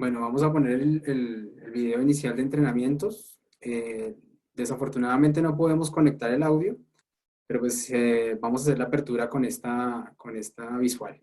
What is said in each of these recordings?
Bueno, vamos a poner el video inicial de entrenamientos. Desafortunadamente no podemos conectar el audio, pero pues vamos a hacer la apertura con esta visual.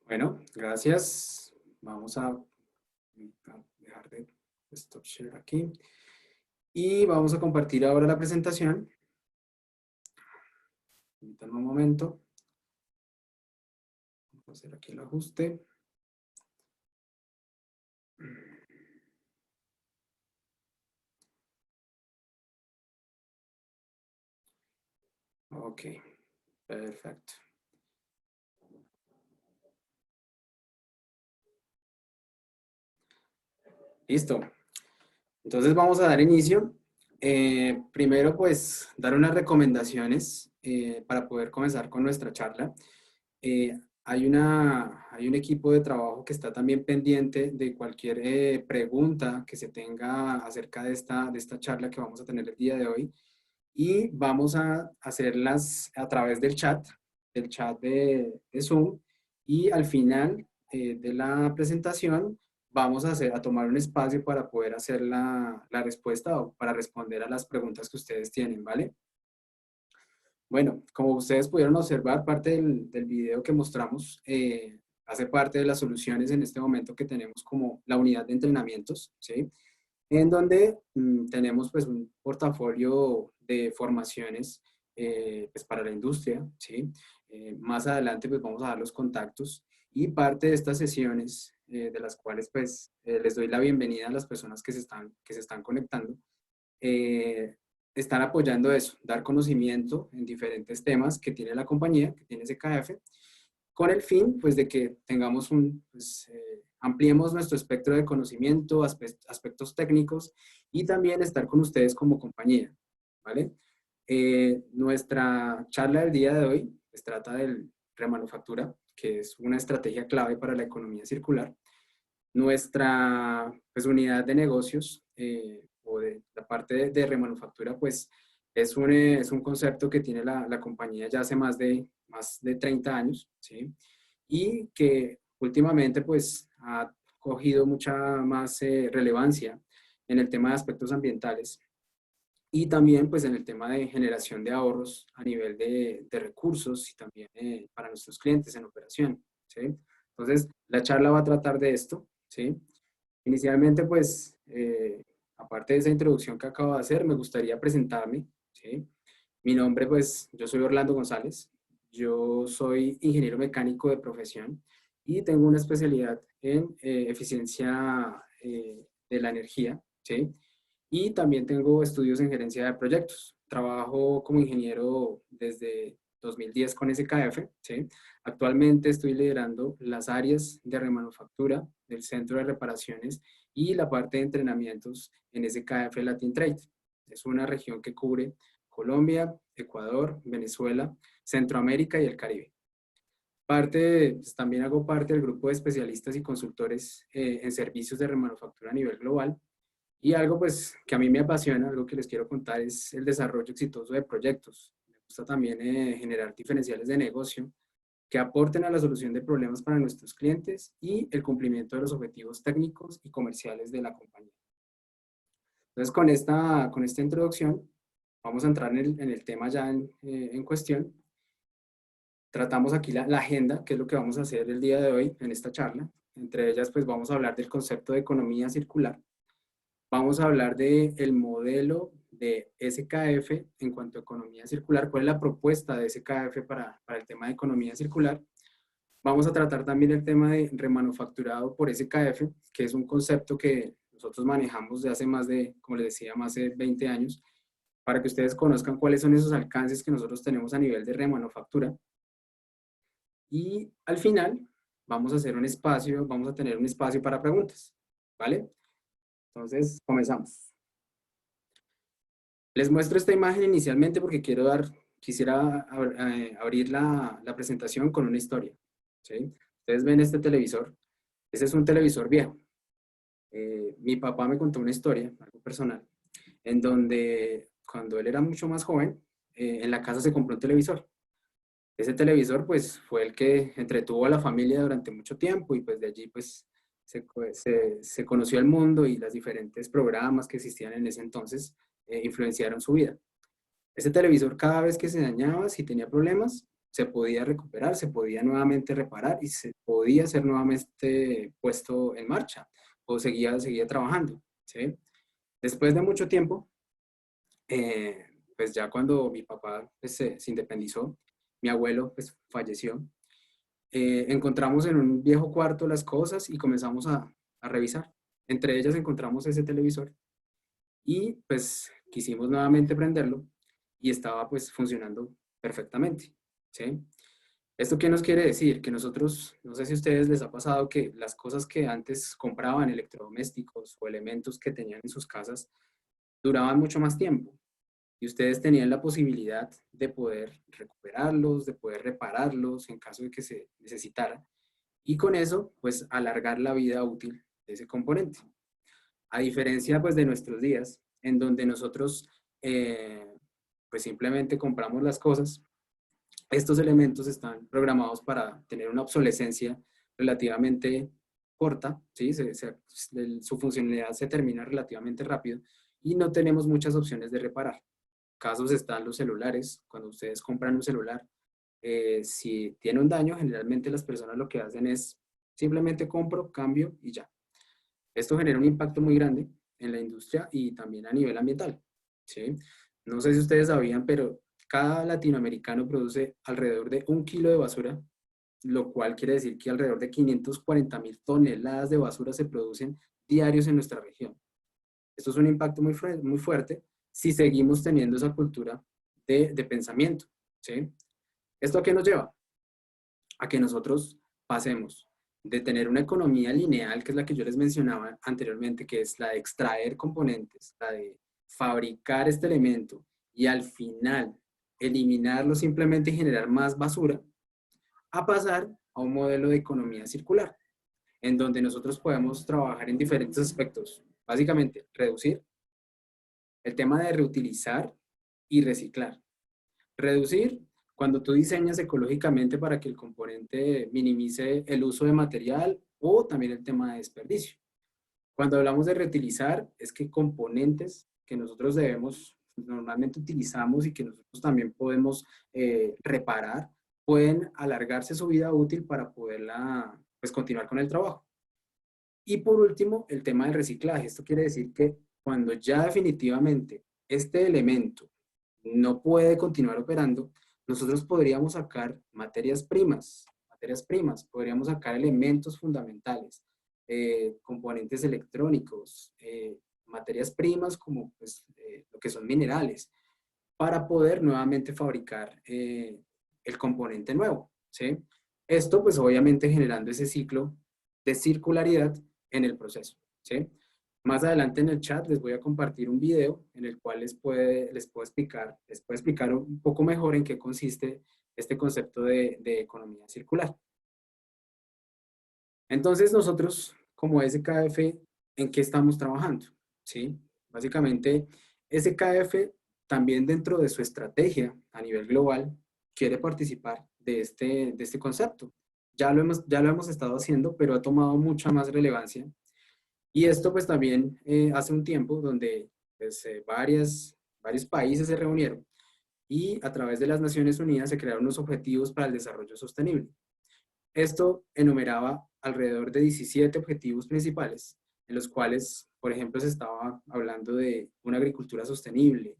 Bueno, gracias. Vamos a dejar de stop share aquí. Y vamos a compartir ahora la presentación. Permítanme un momento. Vamos a hacer aquí el ajuste. Ok, perfecto. Listo. Entonces vamos a dar inicio. Primero, pues, dar unas recomendaciones para poder comenzar con nuestra charla. Hay un equipo de trabajo que está también pendiente de cualquier pregunta que se tenga acerca de esta charla que vamos a tener el día de hoy. Y vamos a hacerlas a través del chat de Zoom. Y al final de la presentación vamos a tomar un espacio para poder hacer la respuesta o para responder a las preguntas que ustedes tienen, ¿vale? Bueno, como ustedes pudieron observar, parte del video que mostramos hace parte de las soluciones en este momento que tenemos como la unidad de entrenamientos, ¿sí? En donde tenemos pues un portafolio de formaciones pues para la industria, ¿sí? Más adelante pues vamos a dar los contactos y parte de estas sesiones de las cuales pues les doy la bienvenida a las personas que se están conectando, eh, están apoyando eso, dar conocimiento en diferentes temas que tiene la compañía, que tiene SKF, con el fin, pues, de que tengamos ampliemos nuestro espectro de conocimiento, aspectos técnicos y también estar con ustedes como compañía, ¿vale? Nuestra charla del día de hoy pues, trata del remanufactura, que es una estrategia clave para la economía circular. Nuestra pues, unidad de negocios o de la parte de remanufactura, pues es un concepto que tiene la compañía ya hace más de 30 años, ¿sí? Y que últimamente pues ha cogido mucha más relevancia en el tema de aspectos ambientales y también pues en el tema de generación de ahorros a nivel de recursos y también para nuestros clientes en operación, ¿sí? Entonces, la charla va a tratar de esto, ¿sí? Inicialmente, pues, aparte de esa introducción que acabo de hacer, me gustaría presentarme, ¿sí? Mi nombre, pues, yo soy Orlando González, yo soy ingeniero mecánico de profesión y tengo una especialidad en eficiencia de la energía, ¿sí? Y también tengo estudios en gerencia de proyectos. Trabajo como ingeniero desde 2010 con SKF, ¿sí? Actualmente estoy liderando las áreas de remanufactura del centro de reparaciones y la parte de entrenamientos en SKF Latin Trade. Es una región que cubre Colombia, Ecuador, Venezuela, Centroamérica y el Caribe. También hago parte del grupo de especialistas y consultores en servicios de remanufactura a nivel global. Y algo pues que a mí me apasiona, algo que les quiero contar es el desarrollo exitoso de proyectos. Me gusta también generar diferenciales de negocio que aporten a la solución de problemas para nuestros clientes y el cumplimiento de los objetivos técnicos y comerciales de la compañía. Entonces, con esta introducción, vamos a entrar en el tema ya en cuestión. Tratamos aquí la agenda, que es lo que vamos a hacer el día de hoy en esta charla. Entre ellas, pues vamos a hablar del concepto de economía circular. Vamos a hablar del modelo de SKF en cuanto a economía circular, cuál es la propuesta de SKF para el tema de economía circular. Vamos a tratar también el tema de remanufacturado por SKF, que es un concepto que nosotros manejamos de hace más de, como les decía, más de 20 años, para que ustedes conozcan cuáles son esos alcances que nosotros tenemos a nivel de remanufactura. Y al final vamos a hacer un espacio, vamos a tener un espacio para preguntas, ¿vale? Entonces, comenzamos. Les muestro esta imagen inicialmente porque quisiera abrir la presentación con una historia, ¿sí? Ustedes ven este televisor. Ese es un televisor viejo. Mi papá me contó una historia, algo personal, en donde cuando él era mucho más joven, en la casa se compró un televisor. Ese televisor pues fue el que entretuvo a la familia durante mucho tiempo y pues de allí pues se conoció el mundo y los diferentes programas que existían en ese entonces influenciaron su vida. Ese televisor cada vez que se dañaba, si tenía problemas, se podía recuperar, se podía nuevamente reparar y se podía ser nuevamente puesto en marcha o seguía trabajando, ¿sí? Después de mucho tiempo, pues ya cuando mi papá pues, se independizó, mi abuelo pues falleció, encontramos en un viejo cuarto las cosas y comenzamos a revisar. Entre ellas encontramos ese televisor y pues quisimos nuevamente prenderlo y estaba pues funcionando perfectamente, ¿sí? ¿Esto qué nos quiere decir? Que nosotros, no sé si a ustedes les ha pasado que las cosas que antes compraban, electrodomésticos o elementos que tenían en sus casas, duraban mucho más tiempo y ustedes tenían la posibilidad de poder recuperarlos, de poder repararlos en caso de que se necesitara y con eso pues alargar la vida útil de ese componente. A diferencia pues de nuestros días, en donde nosotros pues simplemente compramos las cosas, estos elementos están programados para tener una obsolescencia relativamente corta, ¿sí? Su funcionalidad se termina relativamente rápido y no tenemos muchas opciones de reparar. Casos están los celulares, cuando ustedes compran un celular, si tiene un daño, generalmente las personas lo que hacen es simplemente compro, cambio y ya. Esto genera un impacto muy grande en la industria y también a nivel ambiental, ¿sí? No sé si ustedes sabían, pero cada latinoamericano produce alrededor de 1 kilo de basura, lo cual quiere decir que alrededor de 540.000 toneladas de basura se producen diarios en nuestra región. Esto es un impacto muy fuerte si seguimos teniendo esa cultura de pensamiento, ¿sí? ¿Esto a qué nos lleva? A que nosotros pasemos de tener una economía lineal, que es la que yo les mencionaba anteriormente, que es la de extraer componentes, la de fabricar este elemento y al final eliminarlo simplemente y generar más basura, a pasar a un modelo de economía circular, en donde nosotros podemos trabajar en diferentes aspectos. Básicamente, reducir, el tema de reutilizar y reciclar. Reducir cuando tú diseñas ecológicamente para que el componente minimice el uso de material o también el tema de desperdicio. Cuando hablamos de reutilizar, es que componentes que nosotros normalmente utilizamos y que nosotros también podemos reparar, pueden alargarse su vida útil para poderla, pues, continuar con el trabajo. Y por último, el tema del reciclaje. Esto quiere decir que cuando ya definitivamente este elemento no puede continuar operando, nosotros podríamos sacar materias primas, podríamos sacar elementos fundamentales, componentes electrónicos, materias primas como pues, lo que son minerales, para poder nuevamente fabricar el componente nuevo, ¿sí? Esto pues obviamente generando ese ciclo de circularidad en el proceso, ¿sí? Más adelante en el chat les voy a compartir un video en el cual les puedo explicar un poco mejor en qué consiste este concepto de economía circular. Entonces nosotros, como SKF, ¿en qué estamos trabajando? ¿Sí? Básicamente, SKF también dentro de su estrategia a nivel global quiere participar de este concepto. Ya lo hemos estado haciendo, pero ha tomado mucha más relevancia. Y esto pues también hace un tiempo donde pues, varios países se reunieron y a través de las Naciones Unidas se crearon unos objetivos para el desarrollo sostenible. Esto enumeraba alrededor de 17 objetivos principales, en los cuales, por ejemplo, se estaba hablando de una agricultura sostenible,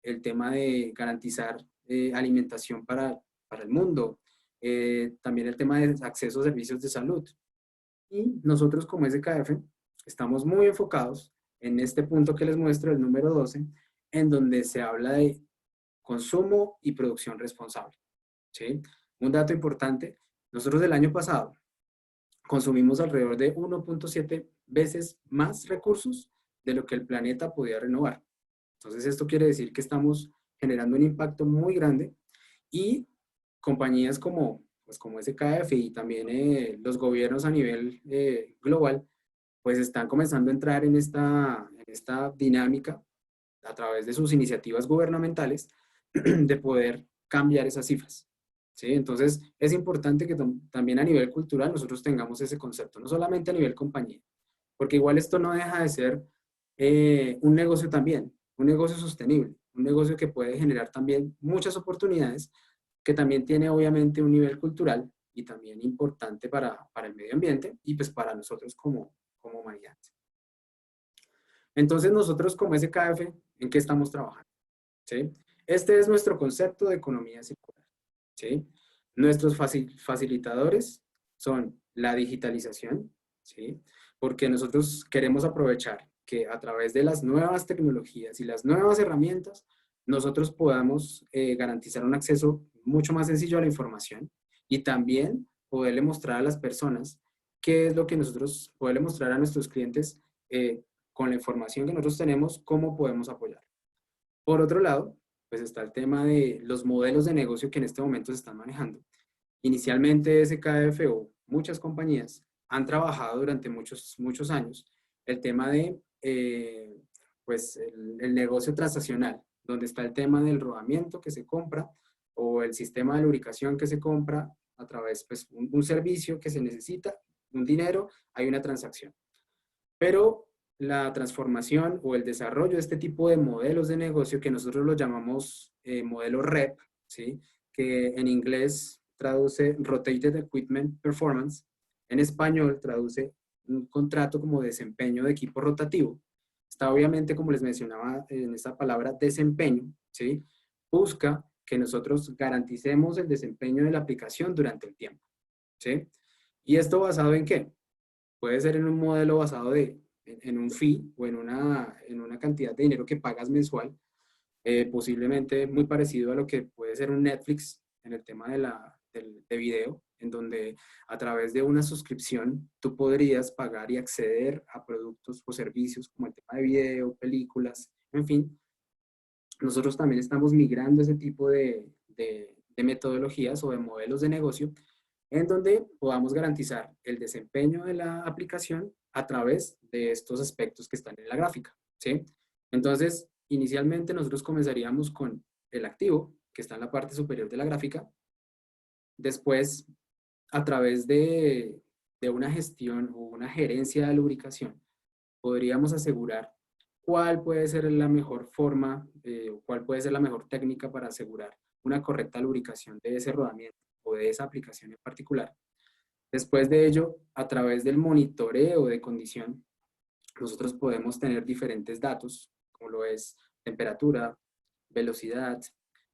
el tema de garantizar alimentación para el mundo, también el tema de acceso a servicios de salud. Y nosotros como SKF estamos muy enfocados en este punto que les muestro, el número 12, en donde se habla de consumo y producción responsable. ¿Sí? Un dato importante, nosotros el año pasado consumimos alrededor de 1.7 veces más recursos de lo que el planeta podía renovar. Entonces esto quiere decir que estamos generando un impacto muy grande y compañías como, pues como SKF y también los gobiernos a nivel global, pues están comenzando a entrar en esta dinámica a través de sus iniciativas gubernamentales de poder cambiar esas cifras. ¿Sí? Entonces, es importante que también a nivel cultural nosotros tengamos ese concepto, no solamente a nivel compañía, porque igual esto no deja de ser un negocio también, un negocio sostenible, un negocio que puede generar también muchas oportunidades, que también tiene obviamente un nivel cultural y también importante para el medio ambiente y pues para nosotros como humanidad. Entonces nosotros como SKF, ¿en qué estamos trabajando? ¿Sí? Este es nuestro concepto de economía circular. ¿Sí? Nuestros facilitadores son la digitalización, ¿sí? Porque nosotros queremos aprovechar que a través de las nuevas tecnologías y las nuevas herramientas, nosotros podamos garantizar un acceso mucho más sencillo a la información y también poderle mostrar a las personas qué es lo que nosotros, poderle mostrar a nuestros clientes con la información que nosotros tenemos, cómo podemos apoyar. Por otro lado, pues está el tema de los modelos de negocio que en este momento se están manejando. Inicialmente SKF o muchas compañías han trabajado durante muchos años el tema de pues el negocio transaccional, donde está el tema del rodamiento que se compra o el sistema de lubricación que se compra a través, pues un servicio que se necesita, un dinero, hay una transacción. Pero la transformación o el desarrollo de este tipo de modelos de negocio que nosotros lo llamamos modelo REP, ¿sí? Que en inglés traduce Rotated Equipment Performance, en español traduce un contrato como desempeño de equipo rotativo. Está obviamente, como les mencionaba en esta palabra, desempeño, ¿sí? Busca que nosotros garanticemos el desempeño de la aplicación durante el tiempo, ¿sí? ¿Y esto basado en qué? Puede ser en un modelo basado en un fee o en una cantidad de dinero que pagas mensual, posiblemente muy parecido a lo que puede ser un Netflix en el tema de video, en donde a través de una suscripción tú podrías pagar y acceder a productos o servicios como el tema de video, películas, en fin. Nosotros también estamos migrando ese tipo de metodologías o de modelos de negocio en donde podamos garantizar el desempeño de la aplicación a través de estos aspectos que están en la gráfica, ¿sí? Entonces, inicialmente nosotros comenzaríamos con el activo, que está en la parte superior de la gráfica. Después, a través de una gestión o una gerencia de lubricación, podríamos asegurar cuál puede ser la mejor forma, cuál puede ser la mejor técnica para asegurar una correcta lubricación de ese rodamiento o de esa aplicación en particular. Después de ello, a través del monitoreo de condición, nosotros podemos tener diferentes datos, como lo es temperatura, velocidad,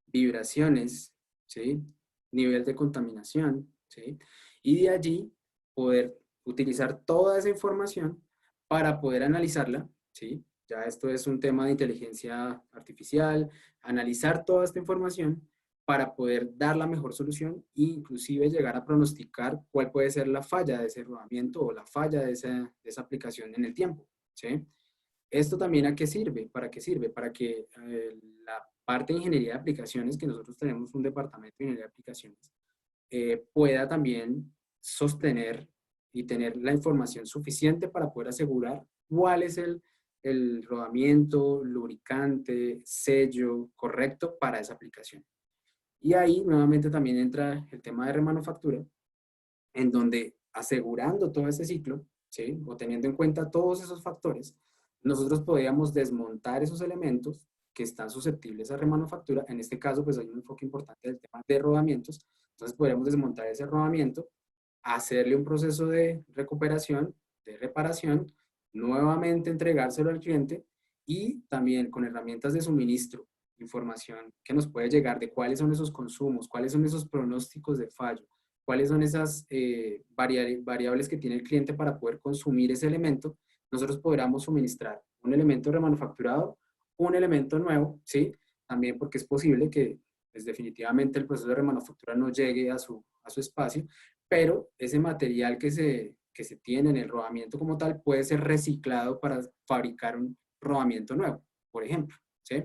vibraciones, ¿sí? Nivel de contaminación, ¿sí? Y de allí poder utilizar toda esa información para poder analizarla, ¿sí? Ya esto es un tema de inteligencia artificial, analizar toda esta información para poder dar la mejor solución e inclusive llegar a pronosticar cuál puede ser la falla de ese rodamiento o la falla de esa aplicación en el tiempo, ¿sí? ¿Esto también a qué sirve? ¿Para qué sirve? Para que la parte de ingeniería de aplicaciones, que nosotros tenemos un departamento de ingeniería de aplicaciones, pueda también sostener y tener la información suficiente para poder asegurar cuál es el rodamiento, lubricante, sello correcto para esa aplicación. Y ahí nuevamente también entra el tema de remanufactura, en donde asegurando todo ese ciclo, ¿sí? O teniendo en cuenta todos esos factores, nosotros podríamos desmontar esos elementos que están susceptibles a remanufactura. En este caso, pues hay un enfoque importante del tema de rodamientos. Entonces podríamos desmontar ese rodamiento, hacerle un proceso de recuperación, de reparación, nuevamente entregárselo al cliente y también con herramientas de suministro, información que nos puede llegar de cuáles son esos consumos, cuáles son esos pronósticos de fallo, cuáles son esas variables que tiene el cliente para poder consumir ese elemento, nosotros podríamos suministrar un elemento remanufacturado, un elemento nuevo, ¿sí? También porque es posible que pues, definitivamente el proceso de remanufactura no llegue a su espacio, pero ese material que se tiene en el rodamiento como tal puede ser reciclado para fabricar un rodamiento nuevo, por ejemplo, ¿sí?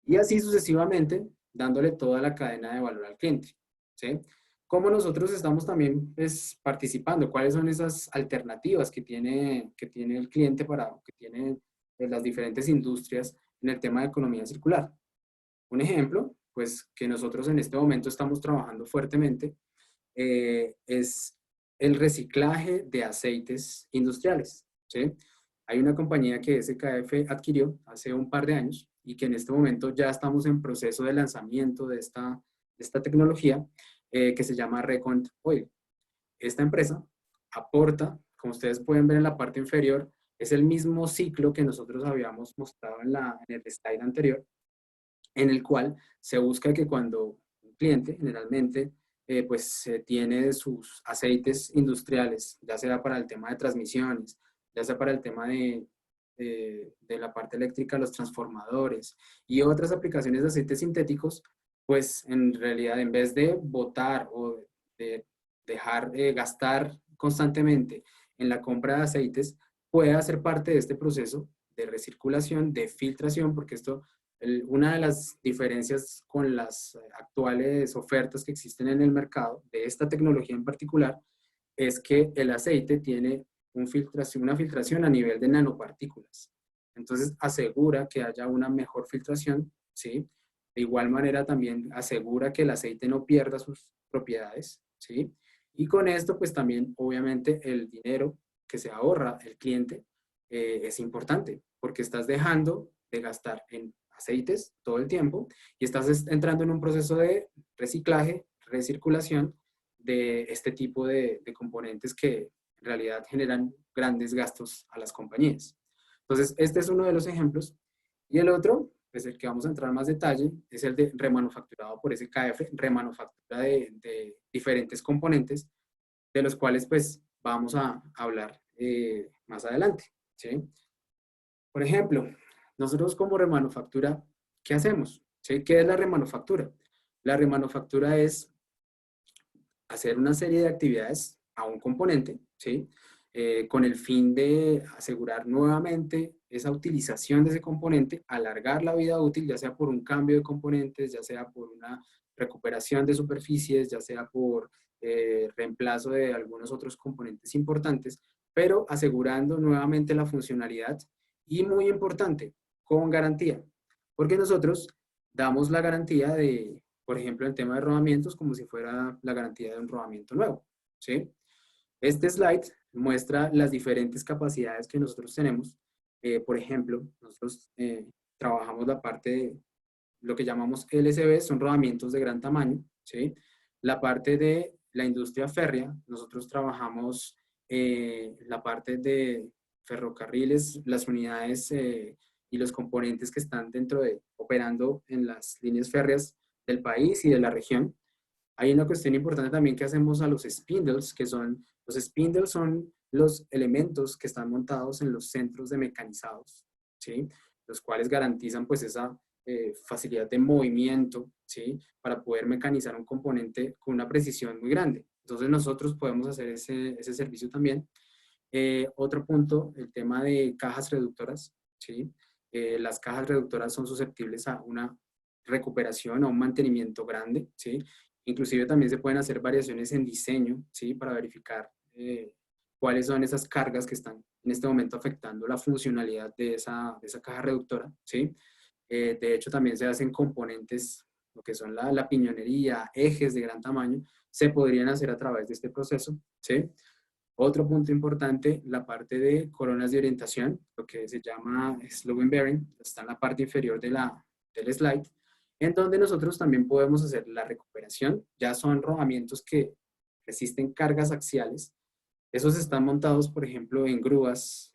Y así sucesivamente, dándole toda la cadena de valor al cliente, ¿sí? ¿Cómo nosotros estamos también pues, participando? ¿Cuáles son esas alternativas que tiene el cliente que tienen las diferentes industrias en el tema de economía circular? Un ejemplo, pues que nosotros en este momento estamos trabajando fuertemente, es el reciclaje de aceites industriales, ¿sí? Hay una compañía que SKF adquirió hace un par de años y que en este momento ya estamos en proceso de lanzamiento de esta tecnología que se llama Recont Oil. Esta empresa aporta, como ustedes pueden ver en la parte inferior, es el mismo ciclo que nosotros habíamos mostrado en el slide anterior, en el cual se busca que cuando un cliente generalmente pues tiene sus aceites industriales, ya sea para el tema de transmisiones, ya sea para el tema de la parte eléctrica, los transformadores y otras aplicaciones de aceites sintéticos, pues en realidad en vez de botar o de dejar gastar constantemente en la compra de aceites, puede hacer parte de este proceso de recirculación, de filtración, porque esto una de las diferencias con las actuales ofertas que existen en el mercado de esta tecnología en particular es que el aceite tiene una filtración a nivel de nanopartículas. Entonces asegura que haya una mejor filtración, ¿sí? De igual manera también asegura que el aceite no pierda sus propiedades, ¿sí? Y con esto pues también obviamente el dinero que se ahorra el cliente es importante porque estás dejando de gastar en aceites todo el tiempo y estás entrando en un proceso de reciclaje, recirculación de este tipo de componentes que en realidad generan grandes gastos a las compañías. Entonces, este es uno de los ejemplos. Y el otro, pues el que vamos a entrar en más detalle, es el de remanufacturado por SKF, remanufactura de diferentes componentes, de los cuales pues vamos a hablar más adelante, ¿sí? Por ejemplo, nosotros como remanufactura, ¿qué hacemos? ¿Sí? ¿Qué es la remanufactura? La remanufactura es hacer una serie de actividades a un componente, ¿sí? Con el fin de asegurar nuevamente esa utilización de ese componente, alargar la vida útil, ya sea por un cambio de componentes, ya sea por una recuperación de superficies, ya sea por reemplazo de algunos otros componentes importantes, pero asegurando nuevamente la funcionalidad y muy importante, con garantía, porque nosotros damos la garantía de, por ejemplo, el tema de rodamientos como si fuera la garantía de un rodamiento nuevo, ¿sí? Este slide muestra las diferentes capacidades que nosotros tenemos. Por ejemplo, nosotros trabajamos la parte de lo que llamamos LSB, son rodamientos de gran tamaño, ¿sí? La parte de la industria férrea, nosotros trabajamos la parte de ferrocarriles, las unidades y los componentes que están operando en las líneas férreas del país y de la región. Hay una cuestión importante también que hacemos a los spindles, los spindles son los elementos que están montados en los centros de mecanizados, ¿sí? Los cuales garantizan pues esa facilidad de movimiento, ¿sí? Para poder mecanizar un componente con una precisión muy grande. Entonces nosotros podemos hacer ese servicio también. Otro punto, el tema de cajas reductoras, ¿sí? Las cajas reductoras son susceptibles a una recuperación, a un mantenimiento grande, ¿sí? Inclusive también se pueden hacer variaciones en diseño, ¿sí? Para verificar cuáles son esas cargas que están en este momento afectando la funcionalidad de esa caja reductora, ¿sí? De hecho, también se hacen componentes, lo que son la piñonería, ejes de gran tamaño, se podrían hacer a través de este proceso, ¿sí? Otro punto importante, la parte de coronas de orientación, lo que se llama slow bearing, está en la parte inferior del slide, en donde nosotros también podemos hacer la recuperación. Ya son rodamientos que resisten cargas axiales. Esos están montados, por ejemplo, en grúas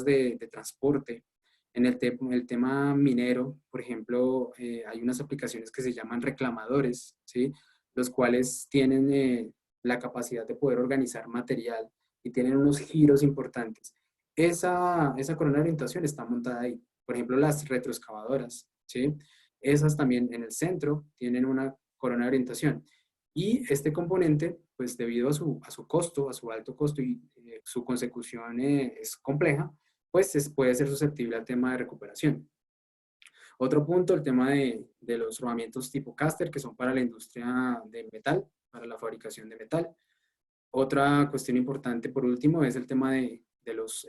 de transporte. En el tema minero, por ejemplo, hay unas aplicaciones que se llaman reclamadores, ¿sí? Los cuales tienen la capacidad de poder organizar material y tienen unos giros importantes. Esa corona de orientación está montada ahí. Por ejemplo, las retroexcavadoras, ¿sí? Esas también en el centro tienen una corona de orientación. Y este componente, pues debido a su costo, a su alto costo y su consecución es compleja, pues puede ser susceptible al tema de recuperación. Otro punto, el tema de los rodamientos tipo caster, que son para la industria de metal, para la fabricación de metal. Otra cuestión importante, por último, es el tema de los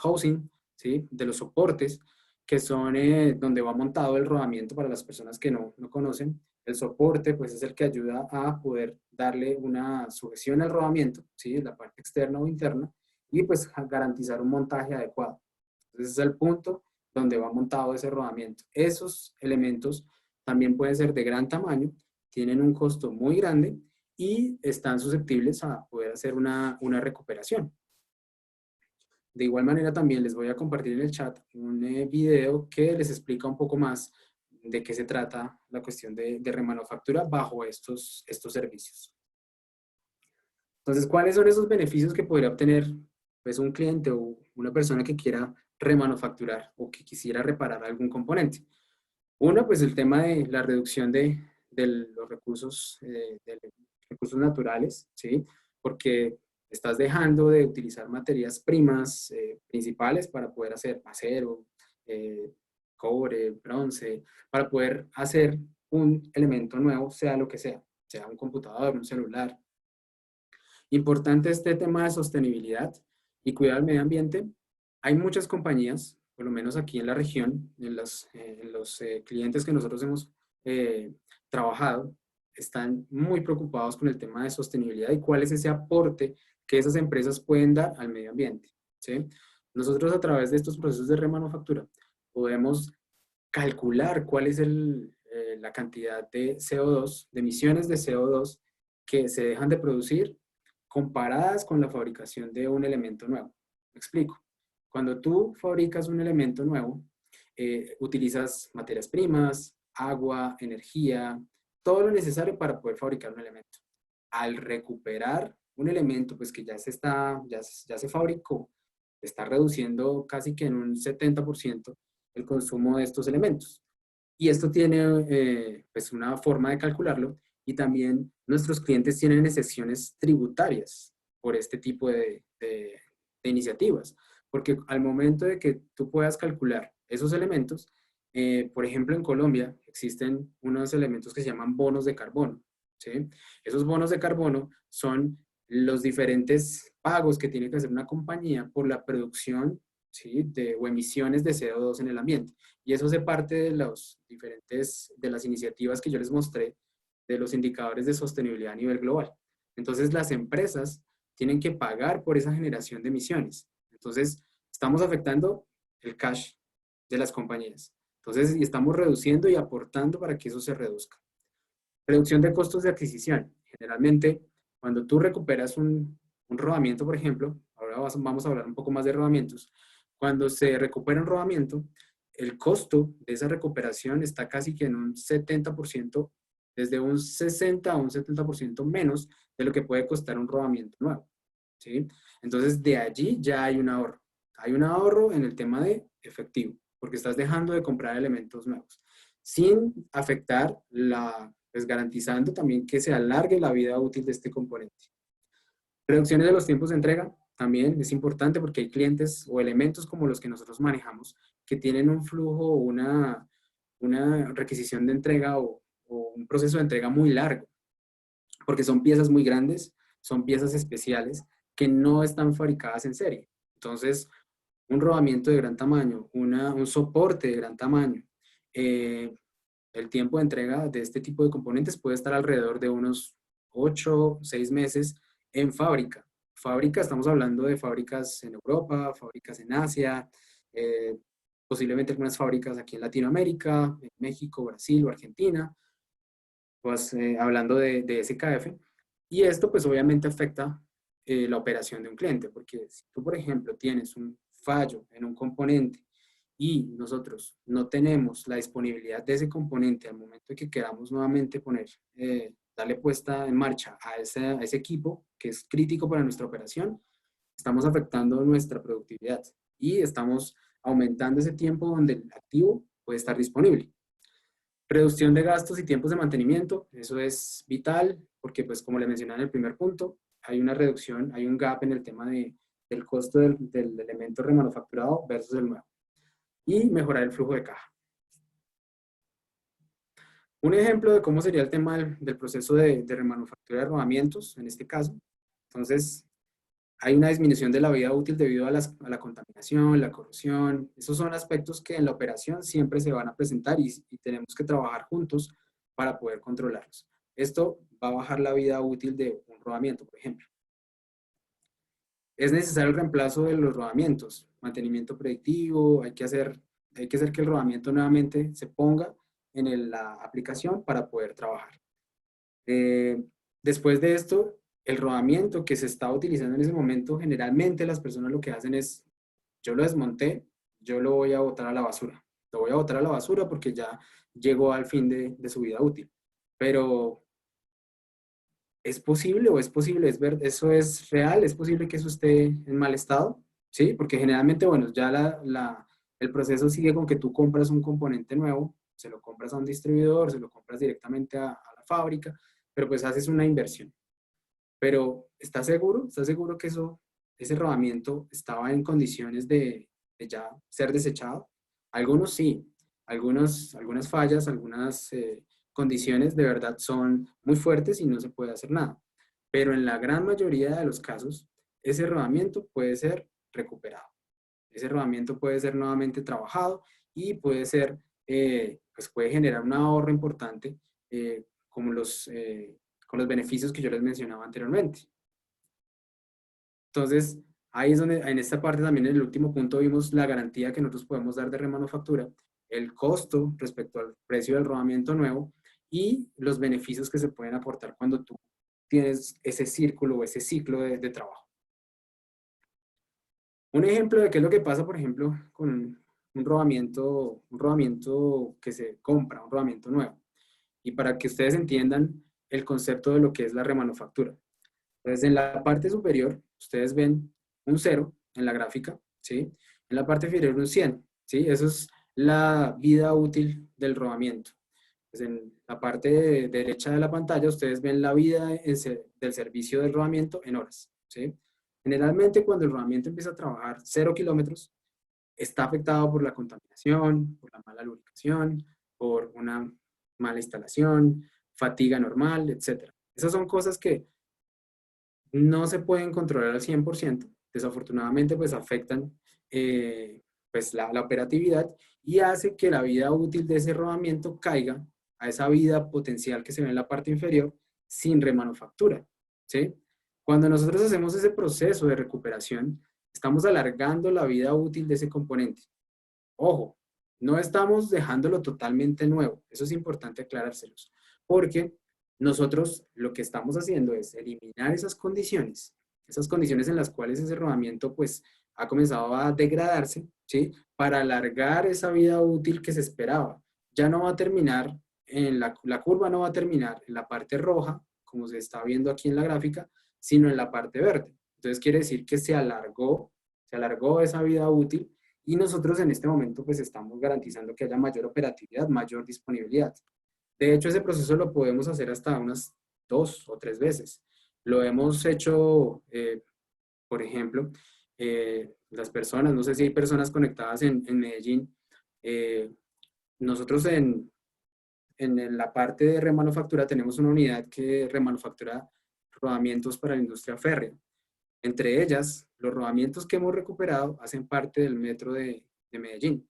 housing, ¿sí? De los soportes, que son donde va montado el rodamiento para las personas que no conocen. El soporte, pues, es el que ayuda a poder darle una sujeción al rodamiento, ¿sí? La parte externa o interna, y pues garantizar un montaje adecuado. Entonces, ese es el punto donde va montado ese rodamiento. Esos elementos también pueden ser de gran tamaño, tienen un costo muy grande y están susceptibles a poder hacer una recuperación. De igual manera también les voy a compartir en el chat un video que les explica un poco más de qué se trata la cuestión de remanufactura bajo estos servicios. Entonces, ¿cuáles son esos beneficios que podría obtener pues, un cliente o una persona que quiera remanufacturar o que quisiera reparar algún componente? Uno, pues el tema de la reducción de los recursos naturales, ¿sí? Porque estás dejando de utilizar materias primas principales para poder hacer acero, eh, cobre, bronce, para poder hacer un elemento nuevo, sea lo que sea un computador, un celular. Importante este tema de sostenibilidad y cuidar el medio ambiente. Hay muchas compañías, por lo menos aquí en la región, en los clientes que nosotros hemos trabajado, están muy preocupados con el tema de sostenibilidad y cuál es ese aporte que esas empresas pueden dar al medio ambiente, ¿sí? Nosotros a través de estos procesos de remanufactura podemos calcular cuál es la cantidad de CO2, de emisiones de CO2 que se dejan de producir comparadas con la fabricación de un elemento nuevo. Me explico. Cuando tú fabricas un elemento nuevo, utilizas materias primas, agua, energía, todo lo necesario para poder fabricar un elemento. Al recuperar un elemento pues que ya se fabricó, está reduciendo casi que en un 70% el consumo de estos elementos. Y esto tiene pues una forma de calcularlo y también nuestros clientes tienen excepciones tributarias por este tipo de iniciativas. Porque al momento de que tú puedas calcular esos elementos, por ejemplo en Colombia existen unos elementos que se llaman bonos de carbono, ¿sí? Esos bonos de carbono son los diferentes pagos que tiene que hacer una compañía por la producción, ¿sí? O emisiones de CO2 en el ambiente. Y eso hace parte de de las iniciativas que yo les mostré, de los indicadores de sostenibilidad a nivel global. Entonces, las empresas tienen que pagar por esa generación de emisiones. Entonces, estamos afectando el cash de las compañías. Entonces, y estamos reduciendo y aportando para que eso se reduzca. Reducción de costos de adquisición. Generalmente, cuando tú recuperas un rodamiento, por ejemplo, ahora vamos a hablar un poco más de rodamientos, cuando se recupera un rodamiento, el costo de esa recuperación está casi que en un 70%, desde un 60 a un 70% menos de lo que puede costar un rodamiento nuevo, ¿sí? Entonces, de allí ya hay un ahorro. Hay un ahorro en el tema de efectivo, porque estás dejando de comprar elementos nuevos, sin afectar pues garantizando también que se alargue la vida útil de este componente. Reducciones de los tiempos de entrega también es importante porque hay clientes o elementos como los que nosotros manejamos que tienen un flujo o una requisición de entrega o un proceso de entrega muy largo, porque son piezas muy grandes, son piezas especiales que no están fabricadas en serie. Entonces, un rodamiento de gran tamaño, un soporte de gran tamaño, el tiempo de entrega de este tipo de componentes puede estar alrededor de unos 8, 6 meses en fábrica. Fábrica, estamos hablando de fábricas en Europa, fábricas en Asia, posiblemente algunas fábricas aquí en Latinoamérica, en México, Brasil o Argentina, pues hablando de SKF. Y esto pues obviamente afecta la operación de un cliente, porque si tú, por ejemplo, tienes un fallo en un componente y nosotros no tenemos la disponibilidad de ese componente al momento de que queramos nuevamente poner darle puesta en marcha a ese equipo que es crítico para nuestra operación, estamos afectando nuestra productividad y estamos aumentando ese tiempo donde el activo puede estar disponible. Reducción de gastos y tiempos de mantenimiento, eso es vital porque, pues, como le mencioné en el primer punto, hay una reducción, hay un gap en el tema del costo del elemento remanufacturado versus el nuevo. Y mejorar el flujo de caja. Un ejemplo de cómo sería el tema del proceso de remanufactura de rodamientos, en este caso. Entonces, hay una disminución de la vida útil debido a la contaminación, la corrosión. Esos son aspectos que en la operación siempre se van a presentar y tenemos que trabajar juntos para poder controlarlos. Esto va a bajar la vida útil de un rodamiento, por ejemplo. Es necesario el reemplazo de los rodamientos, mantenimiento predictivo, hay que hacer que el rodamiento nuevamente se ponga en la aplicación para poder trabajar. Después de esto, el rodamiento que se está utilizando en ese momento, generalmente las personas lo que hacen es, yo lo desmonté, yo lo voy a botar a la basura. Lo voy a botar a la basura porque ya llegó al fin de su vida útil. Pero, ¿es posible o es posible? ¿Eso es real? ¿Es posible que eso esté en mal estado? ¿Sí? Porque generalmente, bueno, ya el proceso sigue con que tú compras un componente nuevo, se lo compras a un distribuidor, se lo compras directamente a la fábrica, pero pues haces una inversión. Pero, ¿estás seguro? ¿Estás seguro que ese rodamiento estaba en condiciones de ya ser desechado? Algunos sí, algunas fallas, algunas condiciones de verdad son muy fuertes y no se puede hacer nada. Pero en la gran mayoría de los casos, ese rodamiento puede ser recuperado. Ese rodamiento puede ser nuevamente trabajado y pues puede generar un ahorro importante como con los beneficios que yo les mencionaba anteriormente. Entonces, ahí es donde, en esta parte también en el último punto vimos la garantía que nosotros podemos dar de remanufactura, el costo respecto al precio del rodamiento nuevo y los beneficios que se pueden aportar cuando tú tienes ese círculo o ese ciclo de trabajo. Un ejemplo de qué es lo que pasa, por ejemplo, con un rodamiento que se compra, un rodamiento nuevo. Y para que ustedes entiendan el concepto de lo que es la remanufactura. Entonces, en la parte superior, ustedes ven un 0 en la gráfica, ¿sí? En la parte inferior un 100, ¿sí? Eso es la vida útil del rodamiento. Pues en la parte derecha de la pantalla, ustedes ven la vida del servicio del rodamiento en horas, ¿sí? Generalmente, cuando el rodamiento empieza a trabajar 0 kilómetros, está afectado por la contaminación, por la mala lubricación, por una mala instalación, fatiga normal, etc. Esas son cosas que no se pueden controlar al 100%, desafortunadamente pues afectan pues la operatividad y hace que la vida útil de ese rodamiento caiga a esa vida potencial que se ve en la parte inferior sin remanufactura, ¿sí? Cuando nosotros hacemos ese proceso de recuperación, estamos alargando la vida útil de ese componente. Ojo, no estamos dejándolo totalmente nuevo, eso es importante aclarárselos, porque nosotros lo que estamos haciendo es eliminar esas condiciones en las cuales ese rodamiento pues ha comenzado a degradarse, ¿sí? Para alargar esa vida útil que se esperaba. Ya no va a terminar, la curva no va a terminar en la parte roja, como se está viendo aquí en la gráfica, sino en la parte verde. Entonces quiere decir que se alargó esa vida útil y nosotros en este momento pues estamos garantizando que haya mayor operatividad, mayor disponibilidad. De hecho, ese proceso lo podemos hacer hasta unas 2 o 3 veces. Lo hemos hecho, por ejemplo, las personas, no sé si hay personas conectadas en Medellín, nosotros en la parte de remanufactura tenemos una unidad que remanufactura rodamientos para la industria férrea. Entre ellas, los rodamientos que hemos recuperado hacen parte del metro de Medellín.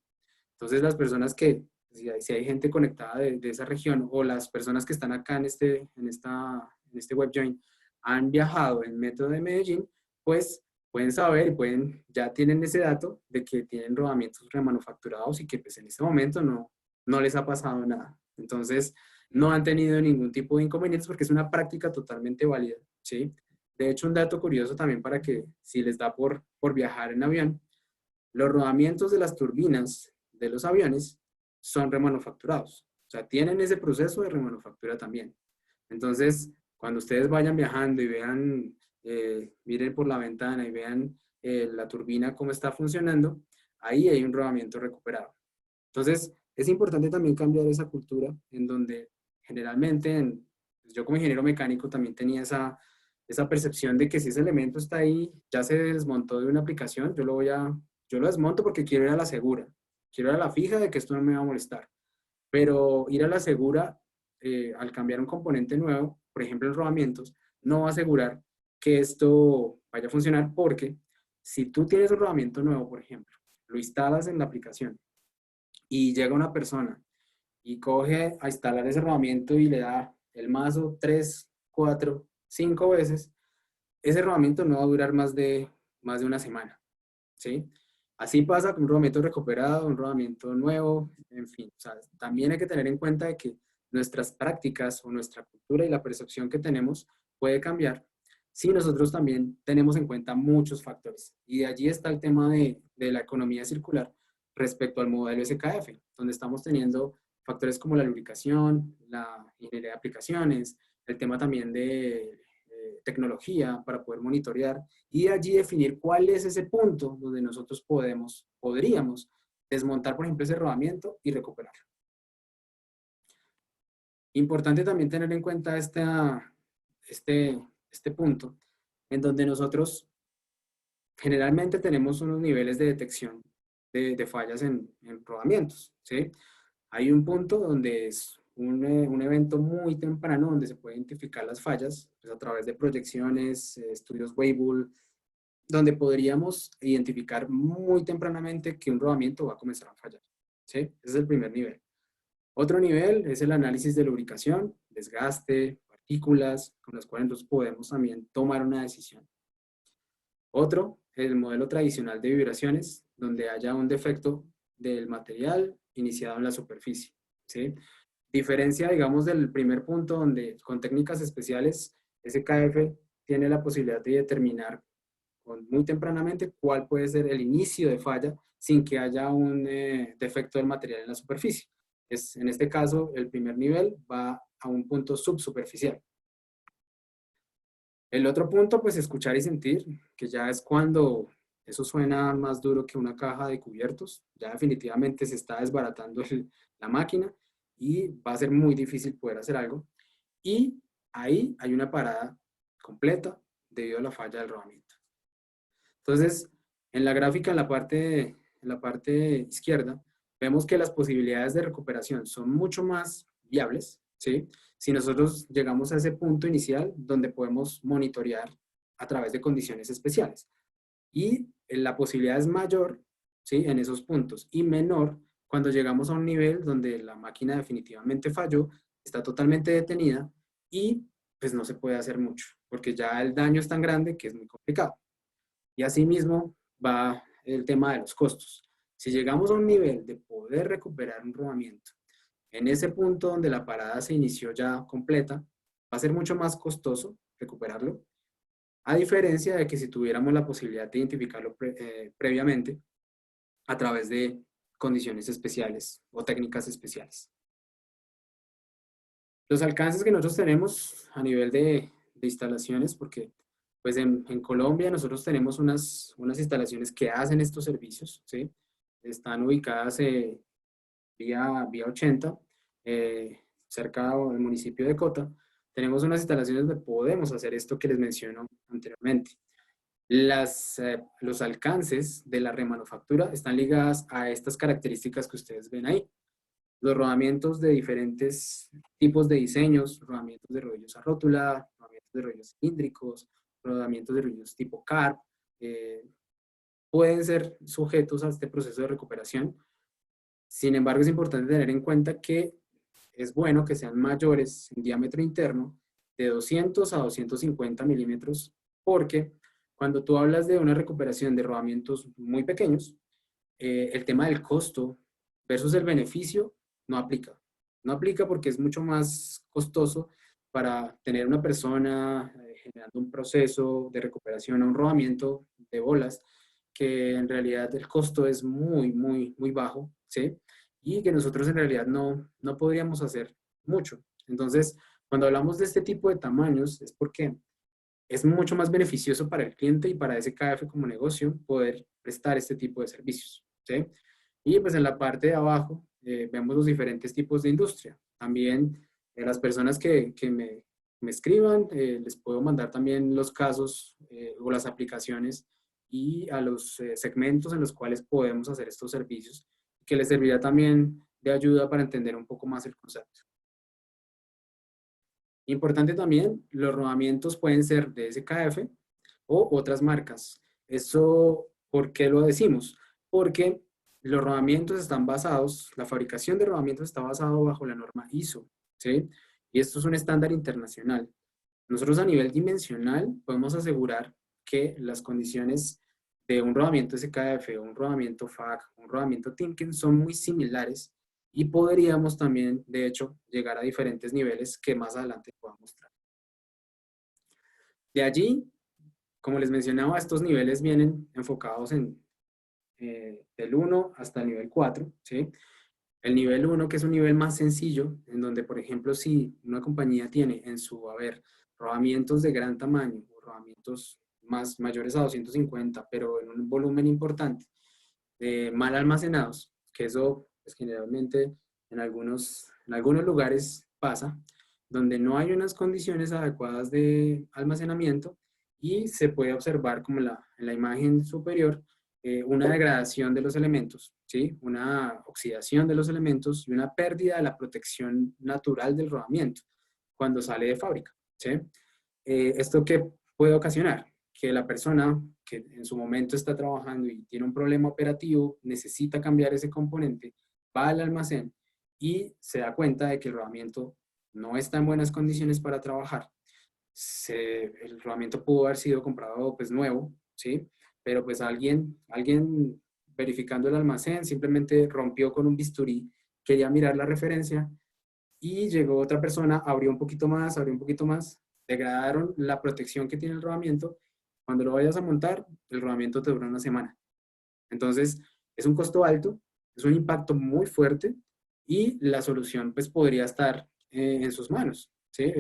Entonces, las personas si hay gente conectada de esa región o las personas que están acá en este WebJoin han viajado en metro de Medellín, pues pueden saber y ya tienen ese dato de que tienen rodamientos remanufacturados y que pues en este momento no les ha pasado nada. Entonces, no han tenido ningún tipo de inconvenientes porque es una práctica totalmente válida, ¿sí? De hecho, un dato curioso también para que si les da por viajar en avión, los rodamientos de las turbinas de los aviones son remanufacturados. O sea, tienen ese proceso de remanufactura también. Entonces, cuando ustedes vayan viajando y vean, miren por la ventana y vean la turbina cómo está funcionando, ahí hay un rodamiento recuperado. Entonces, es importante también cambiar esa cultura en donde generalmente, pues yo como ingeniero mecánico también tenía esa percepción de que si ese elemento está ahí, ya se desmontó de una aplicación, yo lo desmonto porque quiero ir a la segura, quiero ir a la fija de que esto no me va a molestar. Pero ir a la segura, al cambiar un componente nuevo, por ejemplo en rodamientos, no va a asegurar que esto vaya a funcionar porque si tú tienes un rodamiento nuevo, por ejemplo, lo instalas en la aplicación y llega una persona y coge a instalar ese rodamiento y le da el mazo 3, 4, 5 veces, ese rodamiento no va a durar más de una semana, ¿sí? Así pasa con un rodamiento recuperado, un rodamiento nuevo, en fin. O sea, también hay que tener en cuenta de que nuestras prácticas o nuestra cultura y la percepción que tenemos puede cambiar si nosotros también tenemos en cuenta muchos factores. Y de allí está el tema de la economía circular respecto al modelo SKF, donde estamos teniendo factores como la lubricación, la ingeniería de aplicaciones, el tema también de tecnología para poder monitorear y de allí definir cuál es ese punto donde nosotros podríamos desmontar, por ejemplo, ese rodamiento y recuperarlo. Importante también tener en cuenta este punto en donde nosotros generalmente tenemos unos niveles de detección de fallas en rodamientos, ¿sí? Hay un punto donde es un evento muy temprano donde se puede identificar las fallas pues, a través de proyecciones, estudios Weibull, donde podríamos identificar muy tempranamente que un rodamiento va a comenzar a fallar, ¿sí? Ese es el primer nivel. Otro nivel es el análisis de lubricación, desgaste, partículas, con las cuales nosotros podemos también tomar una decisión. Otro, el modelo tradicional de vibraciones, donde haya un defecto del material iniciado en la superficie, ¿sí? Diferencia, digamos, del primer punto donde con técnicas especiales SKF tiene la posibilidad de determinar muy tempranamente cuál puede ser el inicio de falla sin que haya un defecto del material en la superficie. En este caso, el primer nivel va a un punto subsuperficial. El otro punto, pues escuchar y sentir, que ya es cuando eso suena más duro que una caja de cubiertos, ya definitivamente se está desbaratando la máquina y va a ser muy difícil poder hacer algo. Y ahí hay una parada completa debido a la falla del rodamiento. Entonces, en la gráfica, en la parte izquierda, vemos que las posibilidades de recuperación son mucho más viables, ¿sí? Si nosotros llegamos a ese punto inicial donde podemos monitorear a través de condiciones especiales. Y la posibilidad es mayor, ¿sí? En esos puntos y menor cuando llegamos a un nivel donde la máquina definitivamente falló, está totalmente detenida y pues no se puede hacer mucho, porque ya el daño es tan grande que es muy complicado. Y asimismo va el tema de los costos. Si llegamos a un nivel de poder recuperar un rodamiento, en ese punto donde la parada se inició ya completa, va a ser mucho más costoso recuperarlo, a diferencia de que si tuviéramos la posibilidad de identificarlo previamente a través de condiciones especiales o técnicas especiales. Los alcances que nosotros tenemos a nivel de instalaciones, porque pues en Colombia nosotros tenemos unas instalaciones que hacen estos servicios, ¿sí? Están ubicadas vía 80, cerca del municipio de Cota. Tenemos unas instalaciones donde podemos hacer esto que les menciono anteriormente. Los alcances de la remanufactura están ligadas a estas características que ustedes ven ahí. Los rodamientos de diferentes tipos de diseños, rodamientos de rodillos a rótula, rodamientos de rodillos cilíndricos, rodamientos de rodillos tipo CARP, pueden ser sujetos a este proceso de recuperación. Sin embargo, es importante tener en cuenta que es bueno que sean mayores en diámetro interno de 200 a 250 milímetros, porque cuando tú hablas de una recuperación de rodamientos muy pequeños, el tema del costo versus el beneficio no aplica. No aplica porque es mucho más costoso para tener una persona generando un proceso de recuperación a un rodamiento de bolas, que en realidad el costo es muy bajo, ¿sí? Y que nosotros en realidad no podríamos hacer mucho. Entonces, Cuando hablamos de este tipo de tamaños es porque es mucho más beneficioso para el cliente y para SKF como negocio poder prestar este tipo de servicios, ¿sí? Y pues en la parte de abajo vemos los diferentes tipos de industria. También las personas que me escriban, les puedo mandar también los casos o las aplicaciones y a los segmentos en los cuales podemos hacer estos servicios, que les servirá también de ayuda para entender un poco más el concepto. Importante también, los rodamientos pueden ser de SKF o otras marcas. Eso, ¿por qué lo decimos? Porque los rodamientos están basados, la fabricación de rodamientos está basado bajo la norma ISO, ¿sí? Y esto es un estándar internacional. Nosotros a nivel dimensional podemos asegurar que las condiciones de un rodamiento SKF, un rodamiento FAC, un rodamiento Timken son muy similares y podríamos también, de hecho, llegar a diferentes niveles que más adelante pueda mostrar. De allí, como les mencionaba, estos niveles vienen enfocados en del 1 hasta el nivel 4, ¿sí? El nivel 1, que es un nivel más sencillo, en donde, por ejemplo, si una compañía tiene en su haber rodamientos de gran tamaño, o rodamientos mayores a 250, pero en un volumen importante, mal almacenados, que eso pues, generalmente en algunos lugares pasa, donde no hay unas condiciones adecuadas de almacenamiento y se puede observar como en la imagen superior una degradación de los elementos, ¿sí? Una oxidación de los elementos y una pérdida de la protección natural del rodamiento cuando sale de fábrica, ¿sí? ¿Esto qué puede ocasionar? Que la persona que en su momento está trabajando y tiene un problema operativo, necesita cambiar ese componente, va al almacén y se da cuenta de que el rodamiento no está en buenas condiciones para trabajar. El rodamiento pudo haber sido comprado pues nuevo, ¿sí? Pero pues alguien verificando el almacén simplemente rompió con un bisturí, quería mirar la referencia y llegó otra persona, abrió un poquito más, degradaron la protección que tiene el rodamiento. Cuando lo vayas a montar, el rodamiento te dura una semana. Entonces, es un costo alto, es un impacto muy fuerte y la solución pues podría estar en sus manos, ¿sí?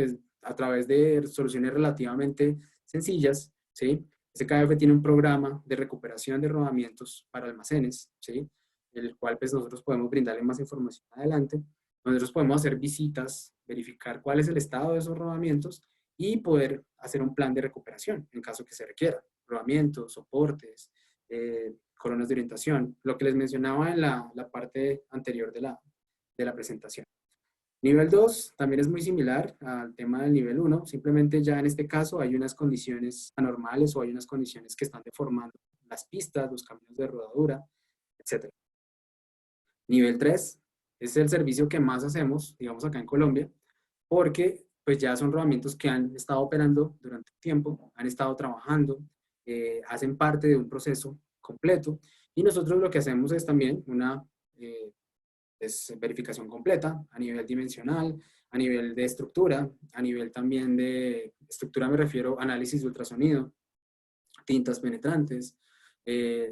A través de soluciones relativamente sencillas, ¿sí? SKF tiene un programa de recuperación de rodamientos para almacenes, ¿sí? El cual pues nosotros podemos brindarle más información adelante. Nosotros podemos hacer visitas, verificar cuál es el estado de esos rodamientos y poder hacer un plan de recuperación en caso que se requiera. Rodamientos, soportes, coronas de orientación, lo que les mencionaba en la parte anterior de la presentación. Nivel 2 también es muy similar al tema del nivel 1, simplemente ya en este caso hay unas condiciones anormales o hay unas condiciones que están deformando las pistas, los caminos de rodadura, etc. Nivel 3 es el servicio que más hacemos, digamos acá en Colombia, porque pues ya son rodamientos que han estado operando durante tiempo, han estado trabajando, hacen parte de un proceso completo y nosotros lo que hacemos es también una verificación completa a nivel dimensional, a nivel de estructura, a nivel también de estructura me refiero a análisis de ultrasonido, tintas penetrantes,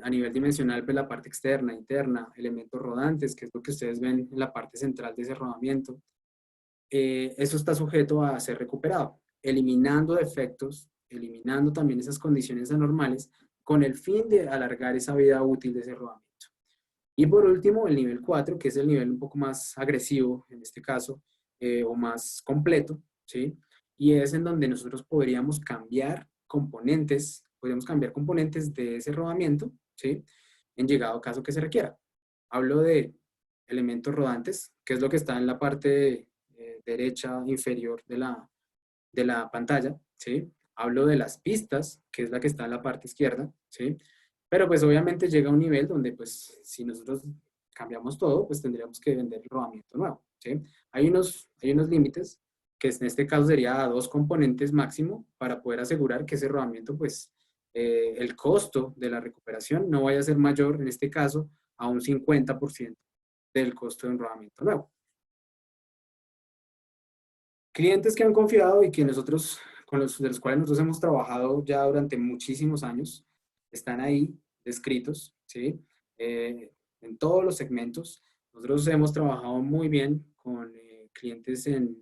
a nivel dimensional, pues la parte externa, interna, elementos rodantes, que es lo que ustedes ven en la parte central de ese rodamiento. Eso está sujeto a ser recuperado, eliminando defectos, eliminando también esas condiciones anormales, con el fin de alargar esa vida útil de ese rodamiento. Y por último, el nivel 4, que es el nivel un poco más agresivo, en este caso, o más completo, ¿sí? Y es en donde nosotros podríamos cambiar componentes de ese rodamiento, ¿sí? En llegado caso que se requiera. Hablo de elementos rodantes, que es lo que está en la parte derecha inferior de la pantalla, ¿sí? Hablo de las pistas, que es la que está en la parte izquierda, ¿sí? Pero pues obviamente llega a un nivel donde pues si nosotros cambiamos todo, pues tendríamos que vender el rodamiento nuevo, ¿sí? Hay unos límites, que en este caso sería a 2 componentes máximo para poder asegurar que ese rodamiento pues el costo de la recuperación no vaya a ser mayor, en este caso, a un 50% del costo de un rodamiento nuevo. Clientes que han confiado y que nosotros, de los cuales nosotros hemos trabajado ya durante muchísimos años, están ahí descritos, ¿sí? En todos los segmentos. Nosotros hemos trabajado muy bien con clientes en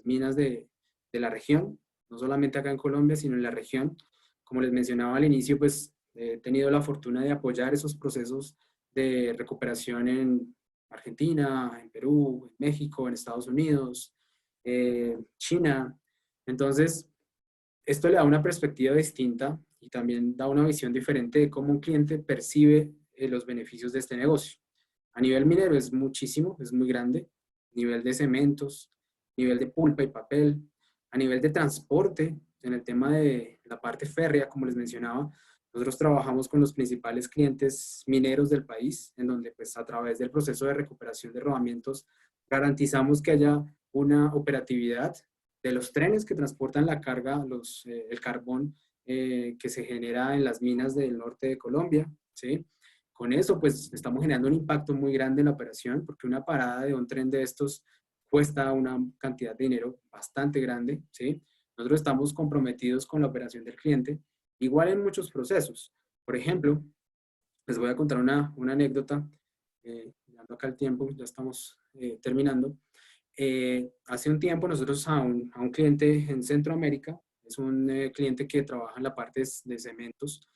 minas de la región, no solamente acá en Colombia, sino en la región. Como les mencionaba al inicio, pues he tenido la fortuna de apoyar esos procesos de recuperación en Argentina, en Perú, en México, en Estados Unidos, China. Entonces, esto le da una perspectiva distinta y también da una visión diferente de cómo un cliente percibe los beneficios de este negocio. A nivel minero es muchísimo, es muy grande. Nivel de cementos, nivel de pulpa y papel, a nivel de transporte, en el tema de la parte férrea, como les mencionaba, nosotros trabajamos con los principales clientes mineros del país, en donde pues a través del proceso de recuperación de rodamientos garantizamos que haya una operatividad de los trenes que transportan la carga, el carbón que se genera en las minas del norte de Colombia, ¿sí? Con eso, pues, estamos generando un impacto muy grande en la operación, porque una parada de un tren de estos cuesta una cantidad de dinero bastante grande, ¿sí? Nosotros estamos comprometidos con la operación del cliente, igual en muchos procesos. Por ejemplo, les voy a contar una anécdota, dando acá el tiempo, ya estamos terminando. Hace un tiempo nosotros a un cliente en Centroamérica, es un cliente que trabaja en la parte de cementos,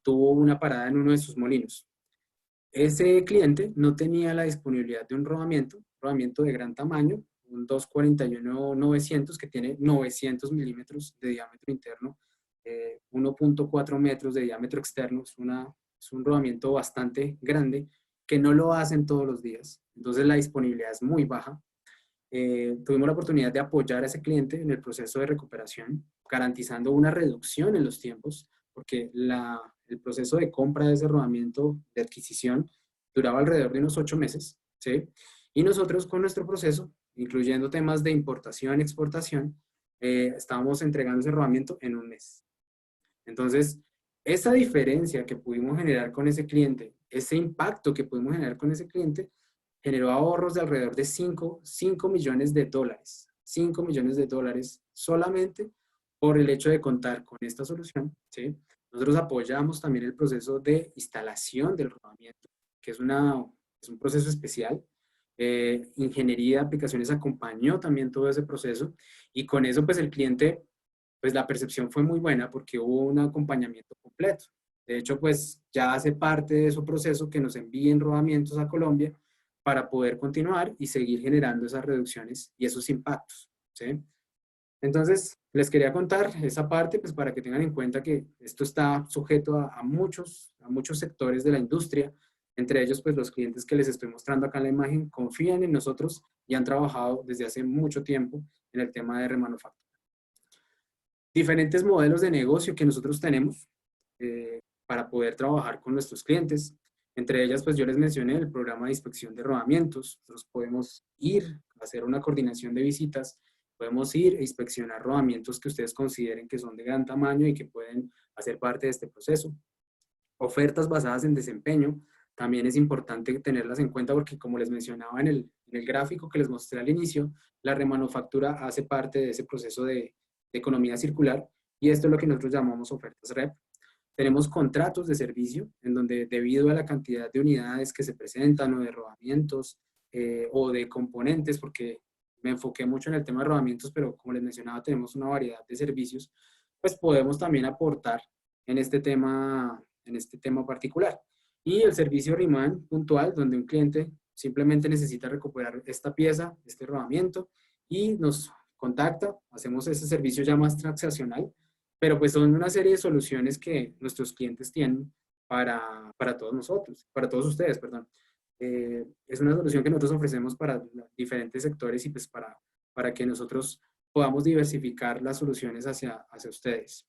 tuvo una parada en uno de sus molinos. Ese cliente no tenía la disponibilidad de un rodamiento de gran tamaño, un 241-900 que tiene 900 milímetros de diámetro interno, 1.4 metros de diámetro externo, es un rodamiento bastante grande que no lo hacen todos los días, entonces la disponibilidad es muy baja. Tuvimos la oportunidad de apoyar a ese cliente en el proceso de recuperación, garantizando una reducción en los tiempos, porque el proceso de compra de ese rodamiento de adquisición duraba alrededor de unos 8 meses, ¿sí? Y nosotros con nuestro proceso, incluyendo temas de importación y exportación, estábamos entregando ese rodamiento en un mes. Entonces, esa diferencia que pudimos generar con ese cliente, ese impacto que pudimos generar con ese cliente, generó ahorros de alrededor de 5 millones de dólares. 5 millones de dólares solamente por el hecho de contar con esta solución, ¿sí? Nosotros apoyamos también el proceso de instalación del rodamiento, que es un proceso especial. Ingeniería de aplicaciones acompañó también todo ese proceso y con eso pues el cliente, pues la percepción fue muy buena porque hubo un acompañamiento completo. De hecho, pues ya hace parte de su proceso que nos envíen rodamientos a Colombia para poder continuar y seguir generando esas reducciones y esos impactos, ¿sí? Entonces, les quería contar esa parte, pues para que tengan en cuenta que esto está sujeto a muchos sectores de la industria, entre ellos, pues los clientes que les estoy mostrando acá en la imagen confían en nosotros y han trabajado desde hace mucho tiempo en el tema de remanufactura. Diferentes modelos de negocio que nosotros tenemos para poder trabajar con nuestros clientes. Entre ellas, pues yo les mencioné el programa de inspección de rodamientos. Nosotros podemos ir a hacer una coordinación de visitas, podemos ir a inspeccionar rodamientos que ustedes consideren que son de gran tamaño y que pueden hacer parte de este proceso. Ofertas basadas en desempeño, también es importante tenerlas en cuenta porque como les mencionaba en el gráfico que les mostré al inicio, la remanufactura hace parte de ese proceso de economía circular y esto es lo que nosotros llamamos ofertas REP. Tenemos contratos de servicio en donde debido a la cantidad de unidades que se presentan o de rodamientos o de componentes, porque me enfoqué mucho en el tema de rodamientos, pero como les mencionaba tenemos una variedad de servicios, pues podemos también aportar en este tema particular. Y el servicio RIMAN puntual, donde un cliente simplemente necesita recuperar esta pieza, este rodamiento, y nos contacta, hacemos ese servicio ya más transaccional, pero pues son una serie de soluciones que nuestros clientes tienen para todos nosotros, para todos ustedes, perdón. Es una solución que nosotros ofrecemos para diferentes sectores y pues para que nosotros podamos diversificar las soluciones hacia ustedes.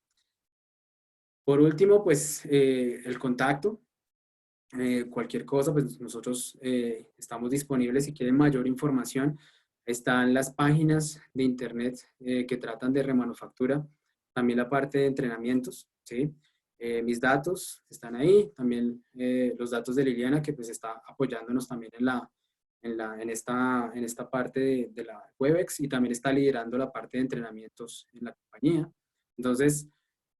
Por último, pues el contacto. Cualquier cosa, pues nosotros estamos disponibles. Si quieren mayor información, están las páginas de internet que tratan de remanufactura, también la parte de entrenamientos, ¿sí? Mis datos están ahí, también los datos de Liliana, que pues está apoyándonos también en esta parte de la Webex y también está liderando la parte de entrenamientos en la compañía. Entonces,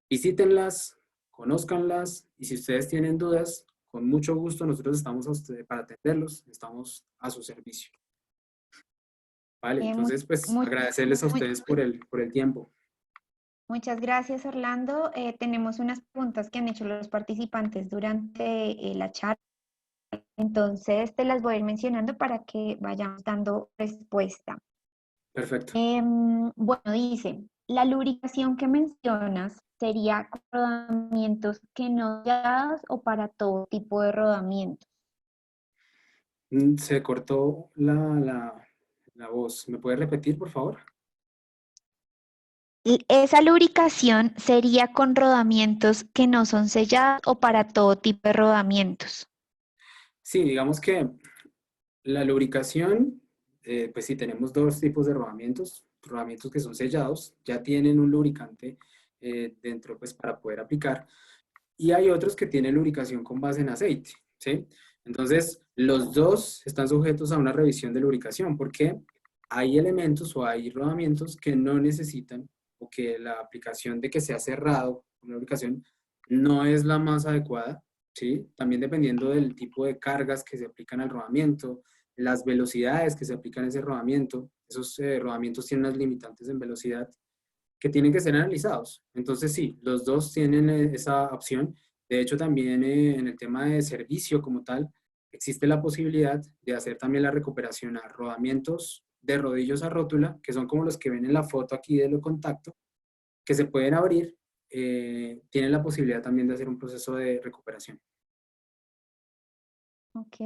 visítenlas, conózcanlas y si ustedes tienen dudas, con mucho gusto nosotros estamos para atenderlos, estamos a su servicio. Vale, Mu- entonces pues mu- agradecerles a mu- ustedes por el tiempo. Muchas gracias, Orlando. Tenemos unas preguntas que han hecho los participantes durante la charla, entonces te las voy a ir mencionando para que vayamos dando respuesta. Perfecto. Bueno, dice, la lubricación que mencionas sería con rodamientos que no sellados o para todo tipo de rodamientos. Se cortó la voz. ¿Me puede repetir, por favor? Esa lubricación sería con rodamientos que no son sellados o para todo tipo de rodamientos. Sí, digamos que la lubricación, pues sí, tenemos dos tipos de rodamientos. Rodamientos que son sellados, ya tienen un lubricante dentro pues para poder aplicar. Y hay otros que tienen lubricación con base en aceite, ¿sí? Entonces, los dos están sujetos a una revisión de lubricación porque hay elementos o hay rodamientos que no necesitan o que la aplicación de que sea cerrado con la lubricación no es la más adecuada, ¿sí? También dependiendo del tipo de cargas que se aplican al rodamiento, las velocidades que se aplican a ese rodamiento. Esos rodamientos tienen unas limitantes en velocidad que tienen que ser analizados. Entonces, sí, los dos tienen esa opción. De hecho, también en el tema de servicio como tal, existe la posibilidad de hacer también la recuperación a rodamientos de rodillos a rótula, que son como los que ven en la foto aquí de lo contacto, que se pueden abrir. Tienen la posibilidad también de hacer un proceso de recuperación. Ok,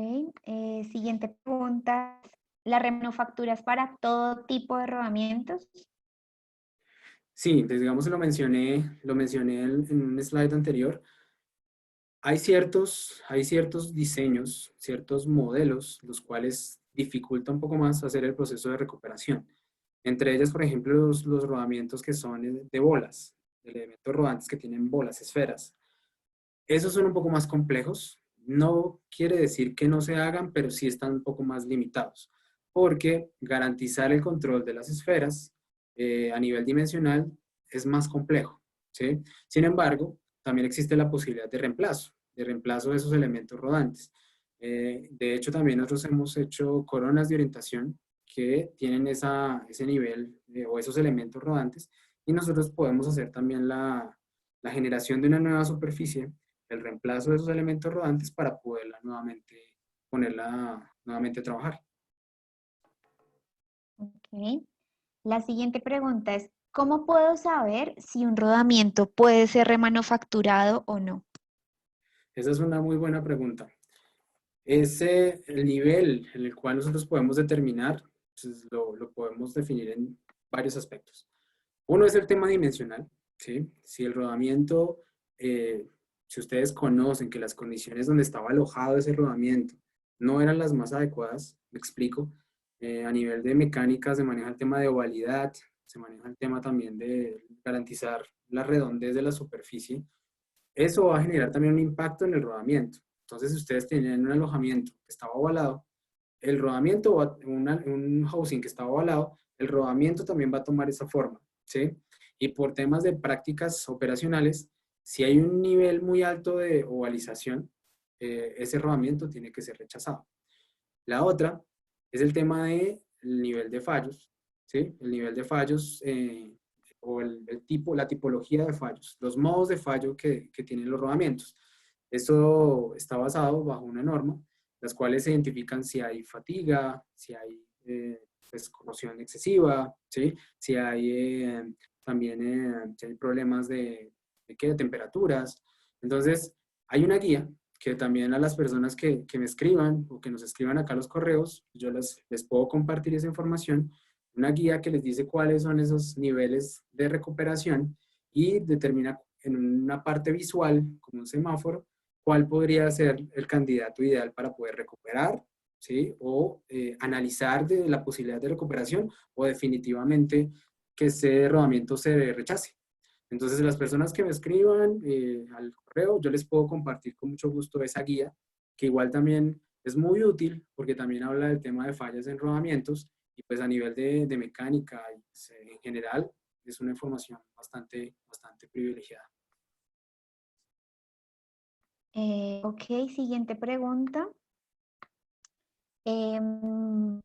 siguiente pregunta. ¿La remanufactura es para todo tipo de rodamientos? Sí, pues digamos lo mencioné en un slide anterior. Hay ciertos diseños, ciertos modelos, los cuales dificulta un poco más hacer el proceso de recuperación. Entre ellas, por ejemplo, los rodamientos que son de bolas, de elementos rodantes que tienen bolas, esferas. Esos son un poco más complejos. No quiere decir que no se hagan, pero sí están un poco más limitados, porque garantizar el control de las esferas a nivel dimensional es más complejo, ¿sí? Sin embargo, también existe la posibilidad de reemplazo de esos elementos rodantes. De hecho, también nosotros hemos hecho coronas de orientación que tienen ese nivel o esos elementos rodantes y nosotros podemos hacer también la generación de una nueva superficie, el reemplazo de esos elementos rodantes para poderla nuevamente ponerla nuevamente a trabajar. Ok. La siguiente pregunta es, ¿cómo puedo saber si un rodamiento puede ser remanufacturado o no? Esa es una muy buena pregunta. Ese, el nivel en el cual nosotros podemos determinar, pues lo podemos definir en varios aspectos. Uno es el tema dimensional, ¿sí? Si el rodamiento, si ustedes conocen que las condiciones donde estaba alojado ese rodamiento no eran las más adecuadas, me explico, a nivel de mecánica se maneja el tema de ovalidad, se maneja el tema también de garantizar la redondez de la superficie. Eso va a generar también un impacto en el rodamiento. Entonces, si ustedes tienen un alojamiento que estaba ovalado, el rodamiento, un housing que estaba ovalado, el rodamiento también va a tomar esa forma, ¿sí? Y por temas de prácticas operacionales, si hay un nivel muy alto de ovalización, ese rodamiento tiene que ser rechazado. La otra es el tema del nivel de fallos, ¿sí? El nivel de fallos o el tipo, la tipología de fallos, los modos de fallo que tienen los rodamientos. Esto está basado bajo una norma, las cuales se identifican si hay fatiga, si hay pues, corrosión excesiva, ¿sí? Si hay también si hay problemas de temperaturas. Entonces, hay una guía que también a las personas que me escriban o que nos escriban acá los correos, yo les puedo compartir esa información, una guía que les dice cuáles son esos niveles de recuperación y determina en una parte visual, como un semáforo, cuál podría ser el candidato ideal para poder recuperar, ¿sí? O analizar de la posibilidad de recuperación o definitivamente que ese rodamiento se rechace. Entonces, las personas que me escriban al correo, yo les puedo compartir con mucho gusto esa guía, que igual también es muy útil porque también habla del tema de fallas en rodamientos y pues a nivel de mecánica y, pues, en general es una información bastante privilegiada. Ok, siguiente pregunta. Em,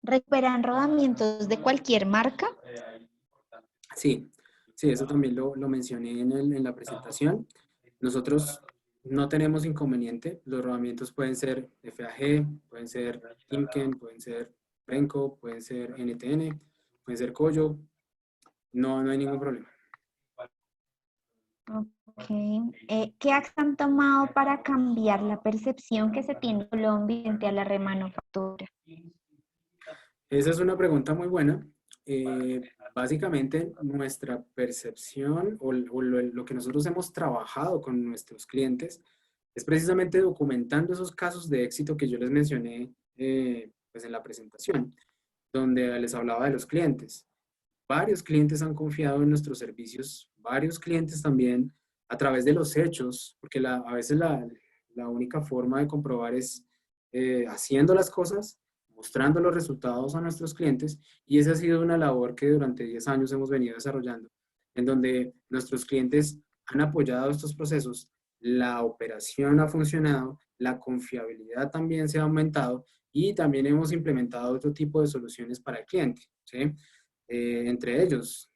¿Recuperan rodamientos de cualquier marca? Sí, sí, eso también lo mencioné en la presentación. Nosotros no tenemos inconveniente. Los rodamientos pueden ser FAG, pueden ser Timken, pueden ser Renko, pueden ser NTN, pueden ser Koyo. No, no hay ningún problema. Ok. ¿Qué acciones han tomado para cambiar la percepción que se tiene en Colombia frente a la remanufactura? Esa es una pregunta muy buena. Básicamente, nuestra percepción o lo que nosotros hemos trabajado con nuestros clientes es precisamente documentando esos casos de éxito que yo les mencioné pues en la presentación, donde les hablaba de los clientes. Varios clientes han confiado en nuestros servicios, varios clientes también a través de los hechos, porque a veces la única forma de comprobar es haciendo las cosas, mostrando los resultados a nuestros clientes, y esa ha sido una labor que durante 10 años hemos venido desarrollando, en donde nuestros clientes han apoyado estos procesos, la operación ha funcionado, la confiabilidad también se ha aumentado y también hemos implementado otro tipo de soluciones para el cliente, ¿sí? Entre ellos,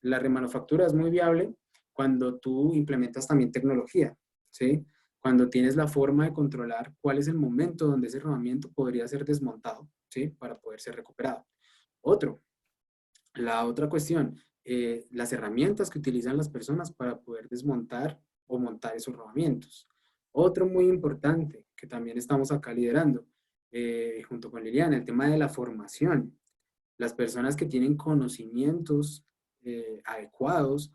la remanufactura es muy viable cuando tú implementas también tecnología, ¿sí? Cuando tienes la forma de controlar cuál es el momento donde ese rodamiento podría ser desmontado, ¿sí? Para poder ser recuperado. Otro, la otra cuestión, las herramientas que utilizan las personas para poder desmontar o montar esos rodamientos. Otro muy importante que también estamos acá liderando, junto con Liliana, el tema de la formación. Las personas que tienen conocimientos adecuados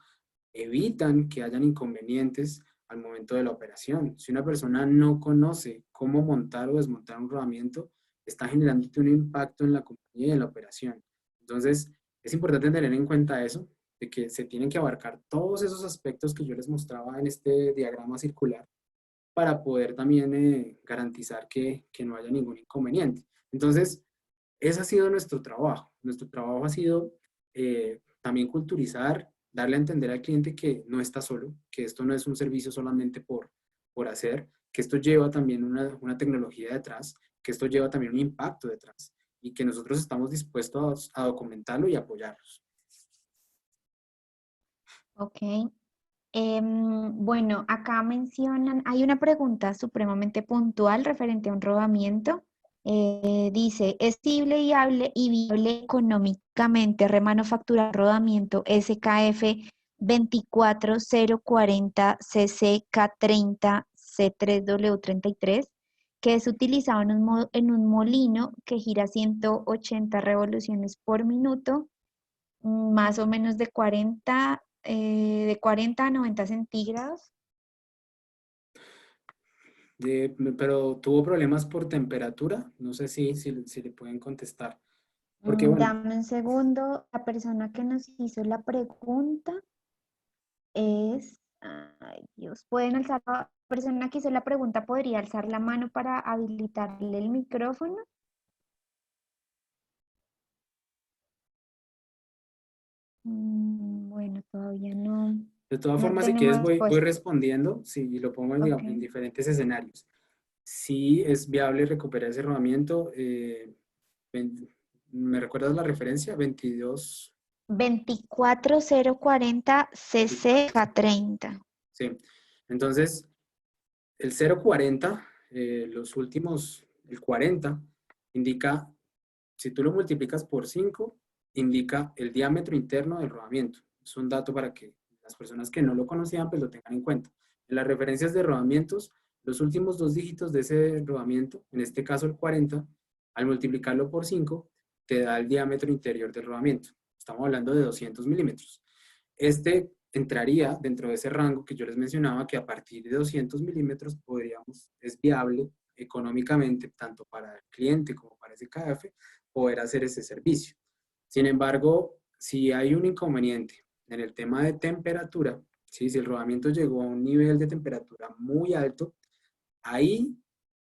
evitan que hayan inconvenientes al momento de la operación. Si una persona no conoce cómo montar o desmontar un rodamiento, está generando un impacto en la compañía y en la operación. Entonces, es importante tener en cuenta eso, de que se tienen que abarcar todos esos aspectos que yo les mostraba en este diagrama circular para poder también garantizar que no haya ningún inconveniente. Entonces, ese ha sido nuestro trabajo. Nuestro trabajo ha sido también culturizar, darle a entender al cliente que no está solo, que esto no es un servicio solamente por hacer, que esto lleva también una tecnología detrás, que esto lleva también un impacto detrás y que nosotros estamos dispuestos a documentarlo y apoyarlos. Ok. Bueno, acá mencionan, hay una pregunta supremamente puntual referente a un rodamiento. Dice, ¿es posible y viable económicamente remanufacturar rodamiento SKF 24040 CCK30 C3W33 que es utilizado en un molino que gira 180 revoluciones por minuto, más o menos de 40 a 90 centígrados? Pero tuvo problemas por temperatura, no sé si le pueden contestar. Porque bueno, Dame un segundo. La persona que nos hizo la pregunta es, ay Dios, ¿pueden alzar, la persona que hizo la pregunta podría alzar la mano para habilitarle el micrófono? Bueno, todavía no, de todas no formas, si quieres, tenemos voy respuesta. respondiendo, sí, y lo pongo Ok. digamos, en diferentes escenarios. Sí es viable recuperar ese rodamiento. ¿Me recuerdas la referencia? 22, 24040 24. CCK30. Sí. Entonces, el 0,40, los últimos, el 40, indica, si tú lo multiplicas por 5, indica el diámetro interno del rodamiento. Es un dato para que las personas que no lo conocían pues lo tengan en cuenta. En las referencias de rodamientos, los últimos dos dígitos de ese rodamiento, en este caso el 40, al multiplicarlo por 5, te da el diámetro interior del rodamiento. Estamos hablando de 200 milímetros. Este entraría dentro de ese rango que yo les mencionaba, que a partir de 200 milímetros es viable económicamente, tanto para el cliente como para ese KF, poder hacer ese servicio. Sin embargo, si hay un inconveniente en el tema de temperatura, ¿sí? Si el rodamiento llegó a un nivel de temperatura muy alto, ahí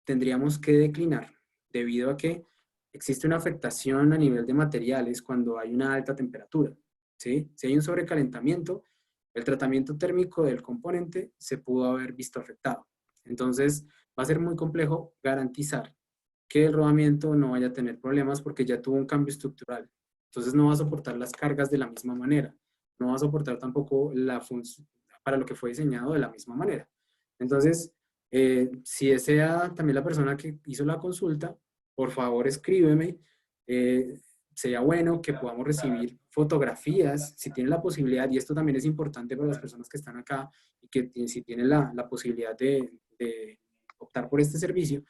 tendríamos que declinar, debido a que existe una afectación a nivel de materiales cuando hay una alta temperatura, ¿sí? Si hay un sobrecalentamiento, el tratamiento térmico del componente se pudo haber visto afectado. Entonces, va a ser muy complejo garantizar que el rodamiento no vaya a tener problemas porque ya tuvo un cambio estructural. Entonces no va a soportar las cargas de la misma manera, no va a soportar tampoco la función para lo que fue diseñado de la misma manera. Entonces, si desea también la persona que hizo la consulta, por favor escríbeme. Sería bueno que podamos recibir fotografías, si tienen la posibilidad, y esto también es importante para las personas que están acá y que si tienen la posibilidad de optar por este servicio,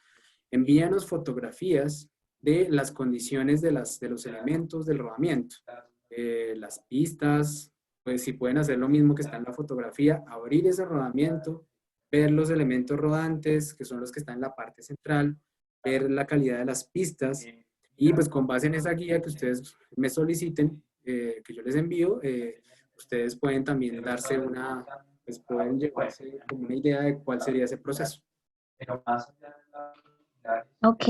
envíanos fotografías de las condiciones de los elementos del rodamiento, las pistas, pues si pueden hacer lo mismo que está en la fotografía, abrir ese rodamiento, ver los elementos rodantes, que son los que están en la parte central, ver la calidad de las pistas, y pues con base en esa guía que ustedes me soliciten, que yo les envío, ustedes pueden también darse pues pueden llevarse como una idea de cuál sería ese proceso. Ok,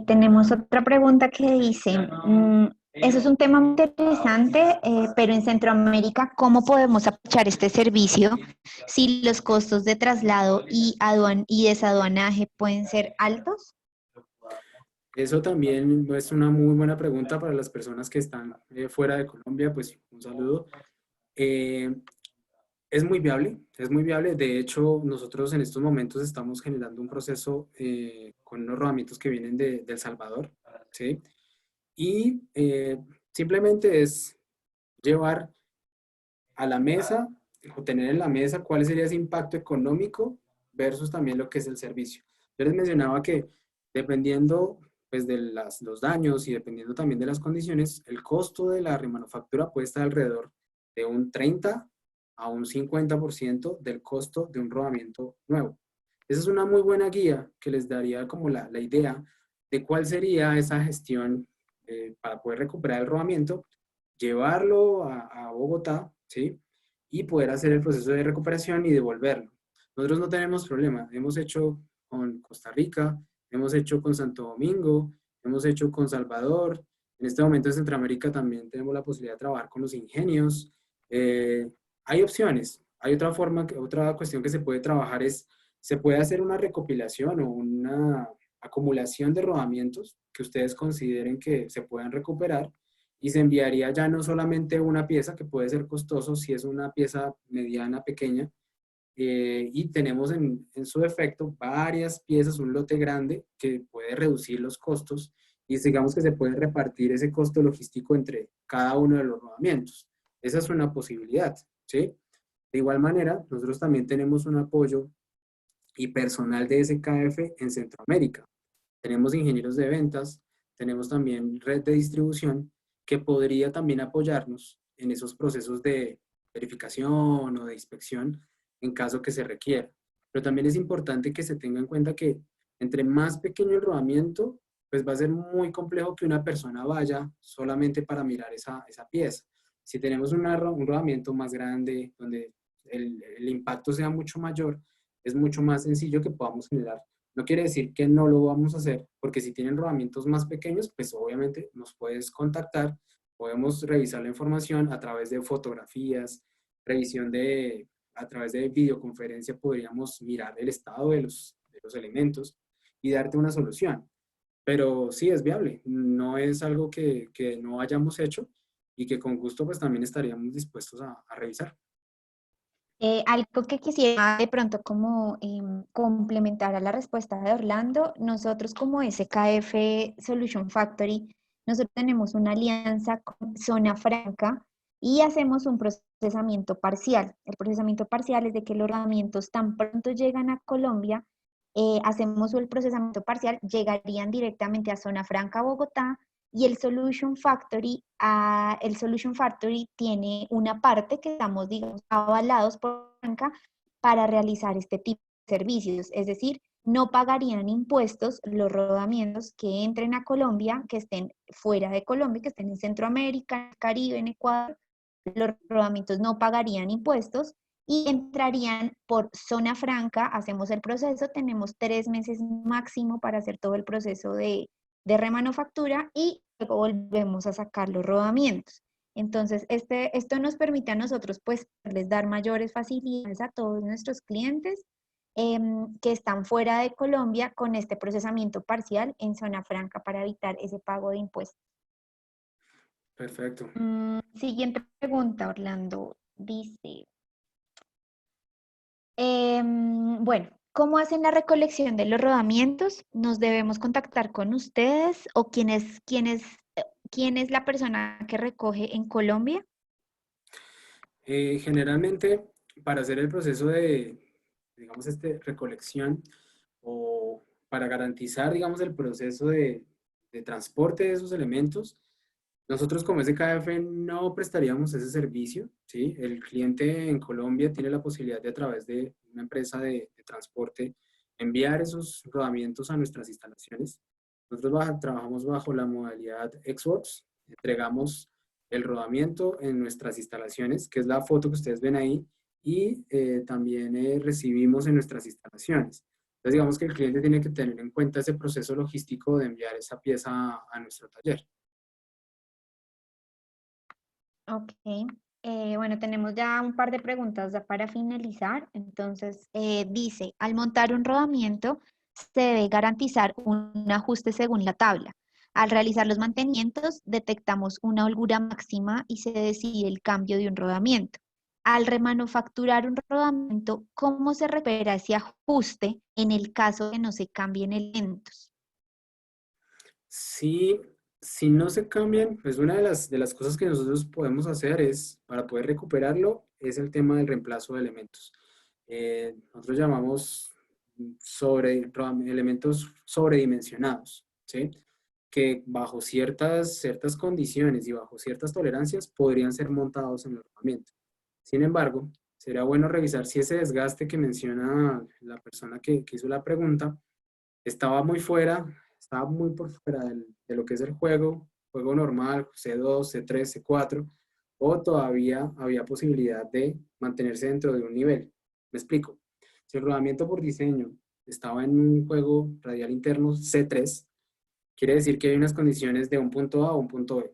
tenemos otra pregunta que dice, eso es un tema muy interesante, pero en Centroamérica, ¿cómo podemos aprovechar este servicio si los costos de traslado y desaduanaje pueden ser altos? Eso también es una muy buena pregunta para las personas que están fuera de Colombia, pues un saludo. Eh, es muy viable, es muy viable. De hecho, nosotros en estos momentos estamos generando un proceso con unos rodamientos que vienen de El Salvador, ¿sí? Y simplemente es llevar a la mesa o tener en la mesa cuál sería ese impacto económico versus también lo que es el servicio. Yo les mencionaba que dependiendo pues, de los daños y dependiendo también de las condiciones, el costo de la remanufactura puede estar alrededor de un 30 a un 50% del costo de un rodamiento nuevo. Esa es una muy buena guía que les daría como la idea de cuál sería esa gestión para poder recuperar el rodamiento, llevarlo a Bogotá, ¿sí? Y poder hacer el proceso de recuperación y devolverlo. Nosotros no tenemos problema. Hemos hecho con Costa Rica, hemos hecho con Santo Domingo, hemos hecho con Salvador. En este momento en Centroamérica también tenemos la posibilidad de trabajar con los ingenios. Hay opciones. Hay otra forma, otra cuestión que se puede trabajar es, se puede hacer una recopilación o una acumulación de rodamientos que ustedes consideren que se puedan recuperar y se enviaría ya no solamente una pieza, que puede ser costoso si es una pieza mediana, pequeña, y tenemos en su efecto varias piezas, un lote grande que puede reducir los costos y digamos que se puede repartir ese costo logístico entre cada uno de los rodamientos. Esa es una posibilidad, ¿sí? De igual manera, nosotros también tenemos un apoyo y personal de SKF en Centroamérica. Tenemos ingenieros de ventas, tenemos también red de distribución que podría también apoyarnos en esos procesos de verificación o de inspección en caso que se requiera. Pero también es importante que se tenga en cuenta que entre más pequeño el rodamiento, pues va a ser muy complejo que una persona vaya solamente para mirar esa pieza. Si tenemos un rodamiento más grande, donde el impacto sea mucho mayor, es mucho más sencillo que podamos generar. No quiere decir que no lo vamos a hacer, porque si tienen rodamientos más pequeños, pues obviamente nos puedes contactar, podemos revisar la información a través de fotografías, revisión a través de videoconferencia podríamos mirar el estado de los elementos y darte una solución. Pero sí es viable, no es algo que no hayamos hecho y que con gusto pues también estaríamos dispuestos a revisar. Algo que quisiera de pronto como complementar a la respuesta de Orlando, nosotros como SKF Solution Factory, nosotros tenemos una alianza con Zona Franca y hacemos un procesamiento parcial. El procesamiento parcial es de que los rodamientos tan pronto llegan a Colombia, hacemos el procesamiento parcial, llegarían directamente a Zona Franca, Bogotá, y el Solution Factory tiene una parte que estamos, digamos, avalados por Banca para realizar este tipo de servicios. Es decir, no pagarían impuestos los rodamientos que entren a Colombia, que estén fuera de Colombia, que estén en Centroamérica, en el Caribe, en Ecuador. Los rodamientos no pagarían impuestos y entrarían por zona franca. Hacemos el proceso, tenemos 3 meses máximo para hacer todo el proceso de remanufactura y luego volvemos a sacar los rodamientos. Entonces, esto nos permite a nosotros, pues, les dar mayores facilidades a todos nuestros clientes que están fuera de Colombia con este procesamiento parcial en zona franca para evitar ese pago de impuestos. Perfecto. Siguiente pregunta, Orlando. Dice, bueno, ¿cómo hacen la recolección de los rodamientos? ¿Nos debemos contactar con ustedes o quién es la persona que recoge en Colombia? Generalmente, para hacer el proceso de, digamos, recolección o para garantizar, digamos, el proceso de transporte de esos elementos, nosotros como SKF no prestaríamos ese servicio, ¿sí? El cliente en Colombia tiene la posibilidad de a través de una empresa de transporte enviar esos rodamientos a nuestras instalaciones. Nosotros trabajamos bajo la modalidad Xworks, entregamos el rodamiento en nuestras instalaciones, que es la foto que ustedes ven ahí, y también recibimos en nuestras instalaciones. Entonces digamos que el cliente tiene que tener en cuenta ese proceso logístico de enviar esa pieza a nuestro taller. Ok. Bueno, tenemos ya un par de preguntas ya para finalizar. Entonces, dice, al montar un rodamiento, se debe garantizar un ajuste según la tabla. Al realizar los mantenimientos, detectamos una holgura máxima y se decide el cambio de un rodamiento. Al remanufacturar un rodamiento, ¿cómo se recupera ese ajuste en el caso de no se cambien elementos? Sí, si no se cambian, pues una de las cosas que nosotros podemos hacer es, para poder recuperarlo, es el tema del reemplazo de elementos. Nosotros llamamos elementos sobredimensionados, ¿sí? Que bajo ciertas condiciones y bajo ciertas tolerancias podrían ser montados en el armamento. Sin embargo, sería bueno revisar si ese desgaste que menciona la persona que hizo la pregunta estaba muy por fuera de lo que es el juego normal, C2, C3, C4, o todavía había posibilidad de mantenerse dentro de un nivel. Me explico. Si el rodamiento por diseño estaba en un juego radial interno C3, quiere decir que hay unas condiciones de un punto A a un punto B.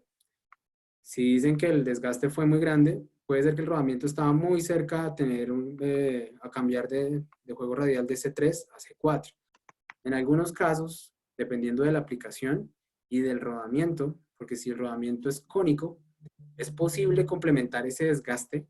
Si dicen que el desgaste fue muy grande, puede ser que el rodamiento estaba muy cerca a a cambiar de juego radial de C3 a C4. En algunos casos, dependiendo de la aplicación y del rodamiento, porque si el rodamiento es cónico, es posible complementar ese desgaste,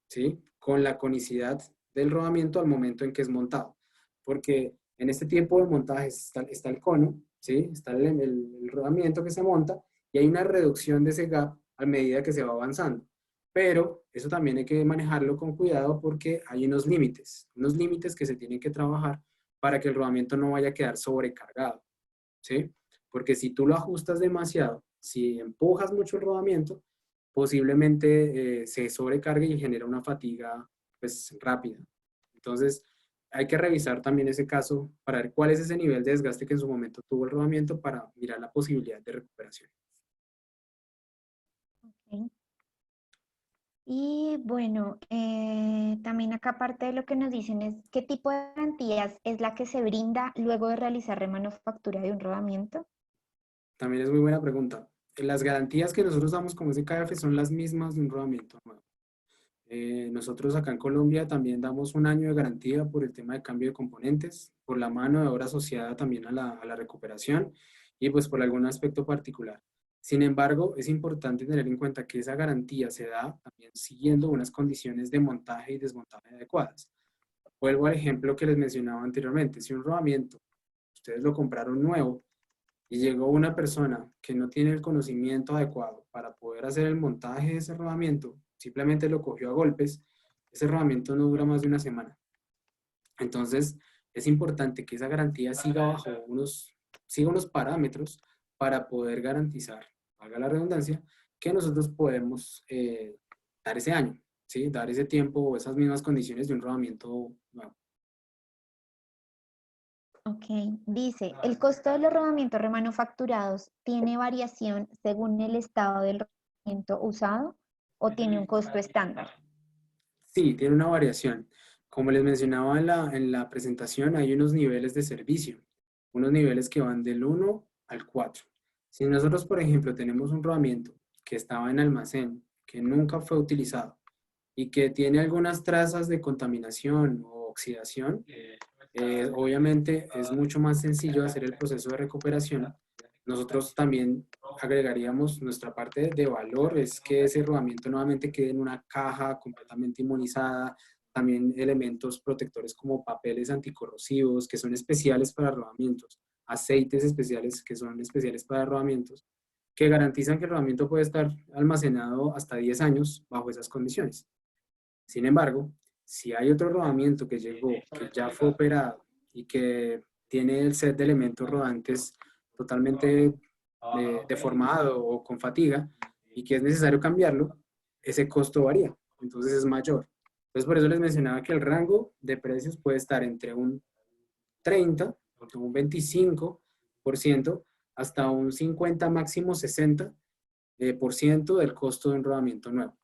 ¿sí? Con la conicidad del rodamiento al momento en que es montado. Porque en este tiempo de montaje está el cono, ¿sí? Está el rodamiento que se monta y hay una reducción de ese gap a medida que se va avanzando. Pero eso también hay que manejarlo con cuidado porque hay unos límites que se tienen que trabajar para que el rodamiento no vaya a quedar sobrecargado, ¿sí? Porque si tú lo ajustas demasiado, si empujas mucho el rodamiento, posiblemente se sobrecargue y genera una fatiga pues rápida. Entonces, hay que revisar también ese caso para ver cuál es ese nivel de desgaste que en su momento tuvo el rodamiento para mirar la posibilidad de recuperación. Ok. Y bueno, también acá aparte de lo que nos dicen es qué tipo de garantías es la que se brinda luego de realizar remanufactura de un rodamiento. También es muy buena pregunta. Las garantías que nosotros damos como SKF son las mismas de un rodamiento nuevo. Nosotros acá en Colombia también damos un año de garantía por el tema de cambio de componentes, por la mano de obra asociada también a a la recuperación y pues por algún aspecto particular. Sin embargo, es importante tener en cuenta que esa garantía se da también siguiendo unas condiciones de montaje y desmontaje adecuadas. Vuelvo al ejemplo que les mencionaba anteriormente. Si un rodamiento ustedes lo compraron nuevo y llegó una persona que no tiene el conocimiento adecuado para poder hacer el montaje de ese rodamiento, simplemente lo cogió a golpes, ese rodamiento no dura más de una semana. Entonces, es importante que esa garantía siga unos parámetros para poder garantizar, valga la redundancia, que nosotros podemos dar ese año, ¿sí? Dar ese tiempo o esas mismas condiciones de un rodamiento nuevo. Ok, dice, ¿el costo de los rodamientos remanufacturados tiene variación según el estado del rodamiento usado o tiene un costo estándar? Sí, tiene una variación. Como les mencionaba en la presentación, hay unos niveles de servicio, unos niveles que van del 1 al 4. Si nosotros, por ejemplo, tenemos un rodamiento que estaba en almacén, que nunca fue utilizado y que tiene algunas trazas de contaminación o oxidación, Obviamente es mucho más sencillo hacer el proceso de recuperación. Nosotros también agregaríamos nuestra parte de valor, es que ese rodamiento nuevamente quede en una caja completamente inmunizada, también elementos protectores como papeles anticorrosivos que son especiales para rodamientos, aceites especiales que son especiales para rodamientos, que garantizan que el rodamiento puede estar almacenado hasta 10 años bajo esas condiciones. Sin embargo, si hay otro rodamiento que llegó, que ya fue operado y que tiene el set de elementos rodantes totalmente deformado o con fatiga y que es necesario cambiarlo, ese costo varía, entonces es mayor. Entonces por eso les mencionaba que el rango de precios puede estar entre un 30, un 25% hasta un 50, máximo 60% del costo de un rodamiento nuevo.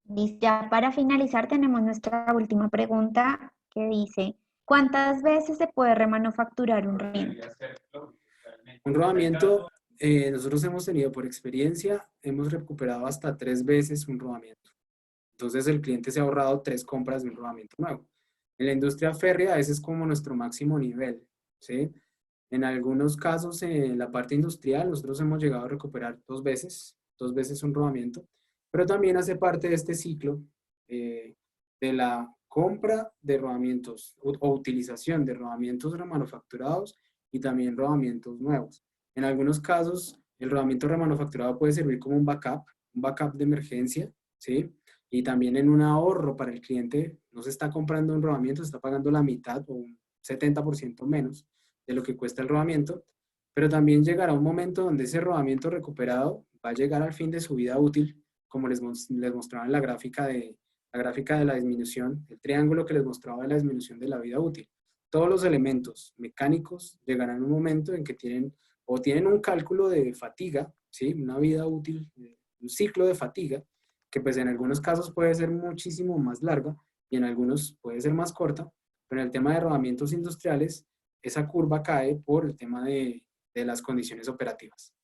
Listo. Ya para finalizar tenemos nuestra última pregunta que dice, ¿cuántas veces se puede remanufacturar un rodamiento? Un rodamiento, nosotros hemos tenido por experiencia, hemos recuperado hasta 3 veces un rodamiento. Entonces el cliente se ha ahorrado 3 compras de un rodamiento nuevo. En la industria férrea ese es como nuestro máximo nivel, ¿sí? En algunos casos, en la parte industrial, nosotros hemos llegado a recuperar 2 veces un rodamiento, pero también hace parte de este ciclo de la compra de rodamientos o utilización de rodamientos remanufacturados y también rodamientos nuevos. En algunos casos, el rodamiento remanufacturado puede servir como un backup de emergencia, ¿sí? Y también en un ahorro para el cliente, no se está comprando un rodamiento, se está pagando la mitad o un 70% menos de lo que cuesta el rodamiento, pero también llegará un momento donde ese rodamiento recuperado va a llegar al fin de su vida útil, como les mostraba en la gráfica de la disminución, el triángulo que les mostraba de la disminución de la vida útil. Todos los elementos mecánicos llegarán a un momento en que tienen un cálculo de fatiga, ¿sí? Una vida útil, un ciclo de fatiga, que pues en algunos casos puede ser muchísimo más larga y en algunos puede ser más corta, pero en el tema de rodamientos industriales, esa curva cae por el tema de las condiciones operativas.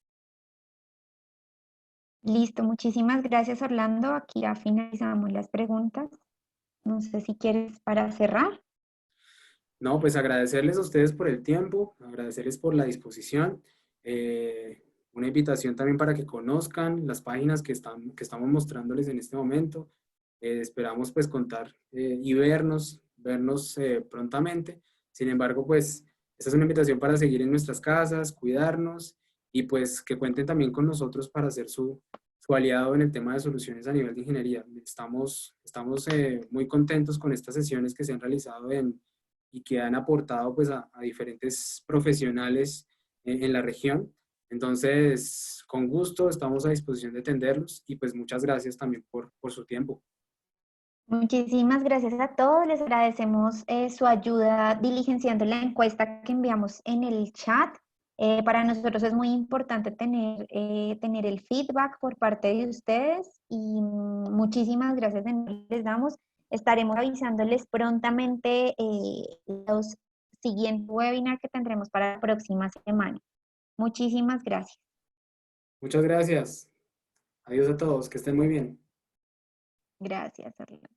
Listo, muchísimas gracias Orlando. Aquí ya finalizamos las preguntas. No sé si quieres para cerrar. No, pues agradecerles a ustedes por el tiempo, agradecerles por la disposición. Una invitación también para que conozcan las páginas que estamos mostrándoles en este momento. Esperamos pues contar y vernos prontamente. Sin embargo, pues esta es una invitación para seguir en nuestras casas, cuidarnos y pues que cuenten también con nosotros para ser su aliado en el tema de soluciones a nivel de ingeniería. Estamos muy contentos con estas sesiones que se han realizado y que han aportado pues a diferentes profesionales en la región. Entonces, con gusto estamos a disposición de atenderlos y pues muchas gracias también por su tiempo. Muchísimas gracias a todos. Les agradecemos su ayuda diligenciando la encuesta que enviamos en el chat. Para nosotros es muy importante tener el feedback por parte de ustedes y muchísimas gracias les damos. Estaremos avisándoles prontamente los siguientes webinars que tendremos para la próxima semana. Muchísimas gracias. Muchas gracias. Adiós a todos, que estén muy bien. Gracias, Orlando.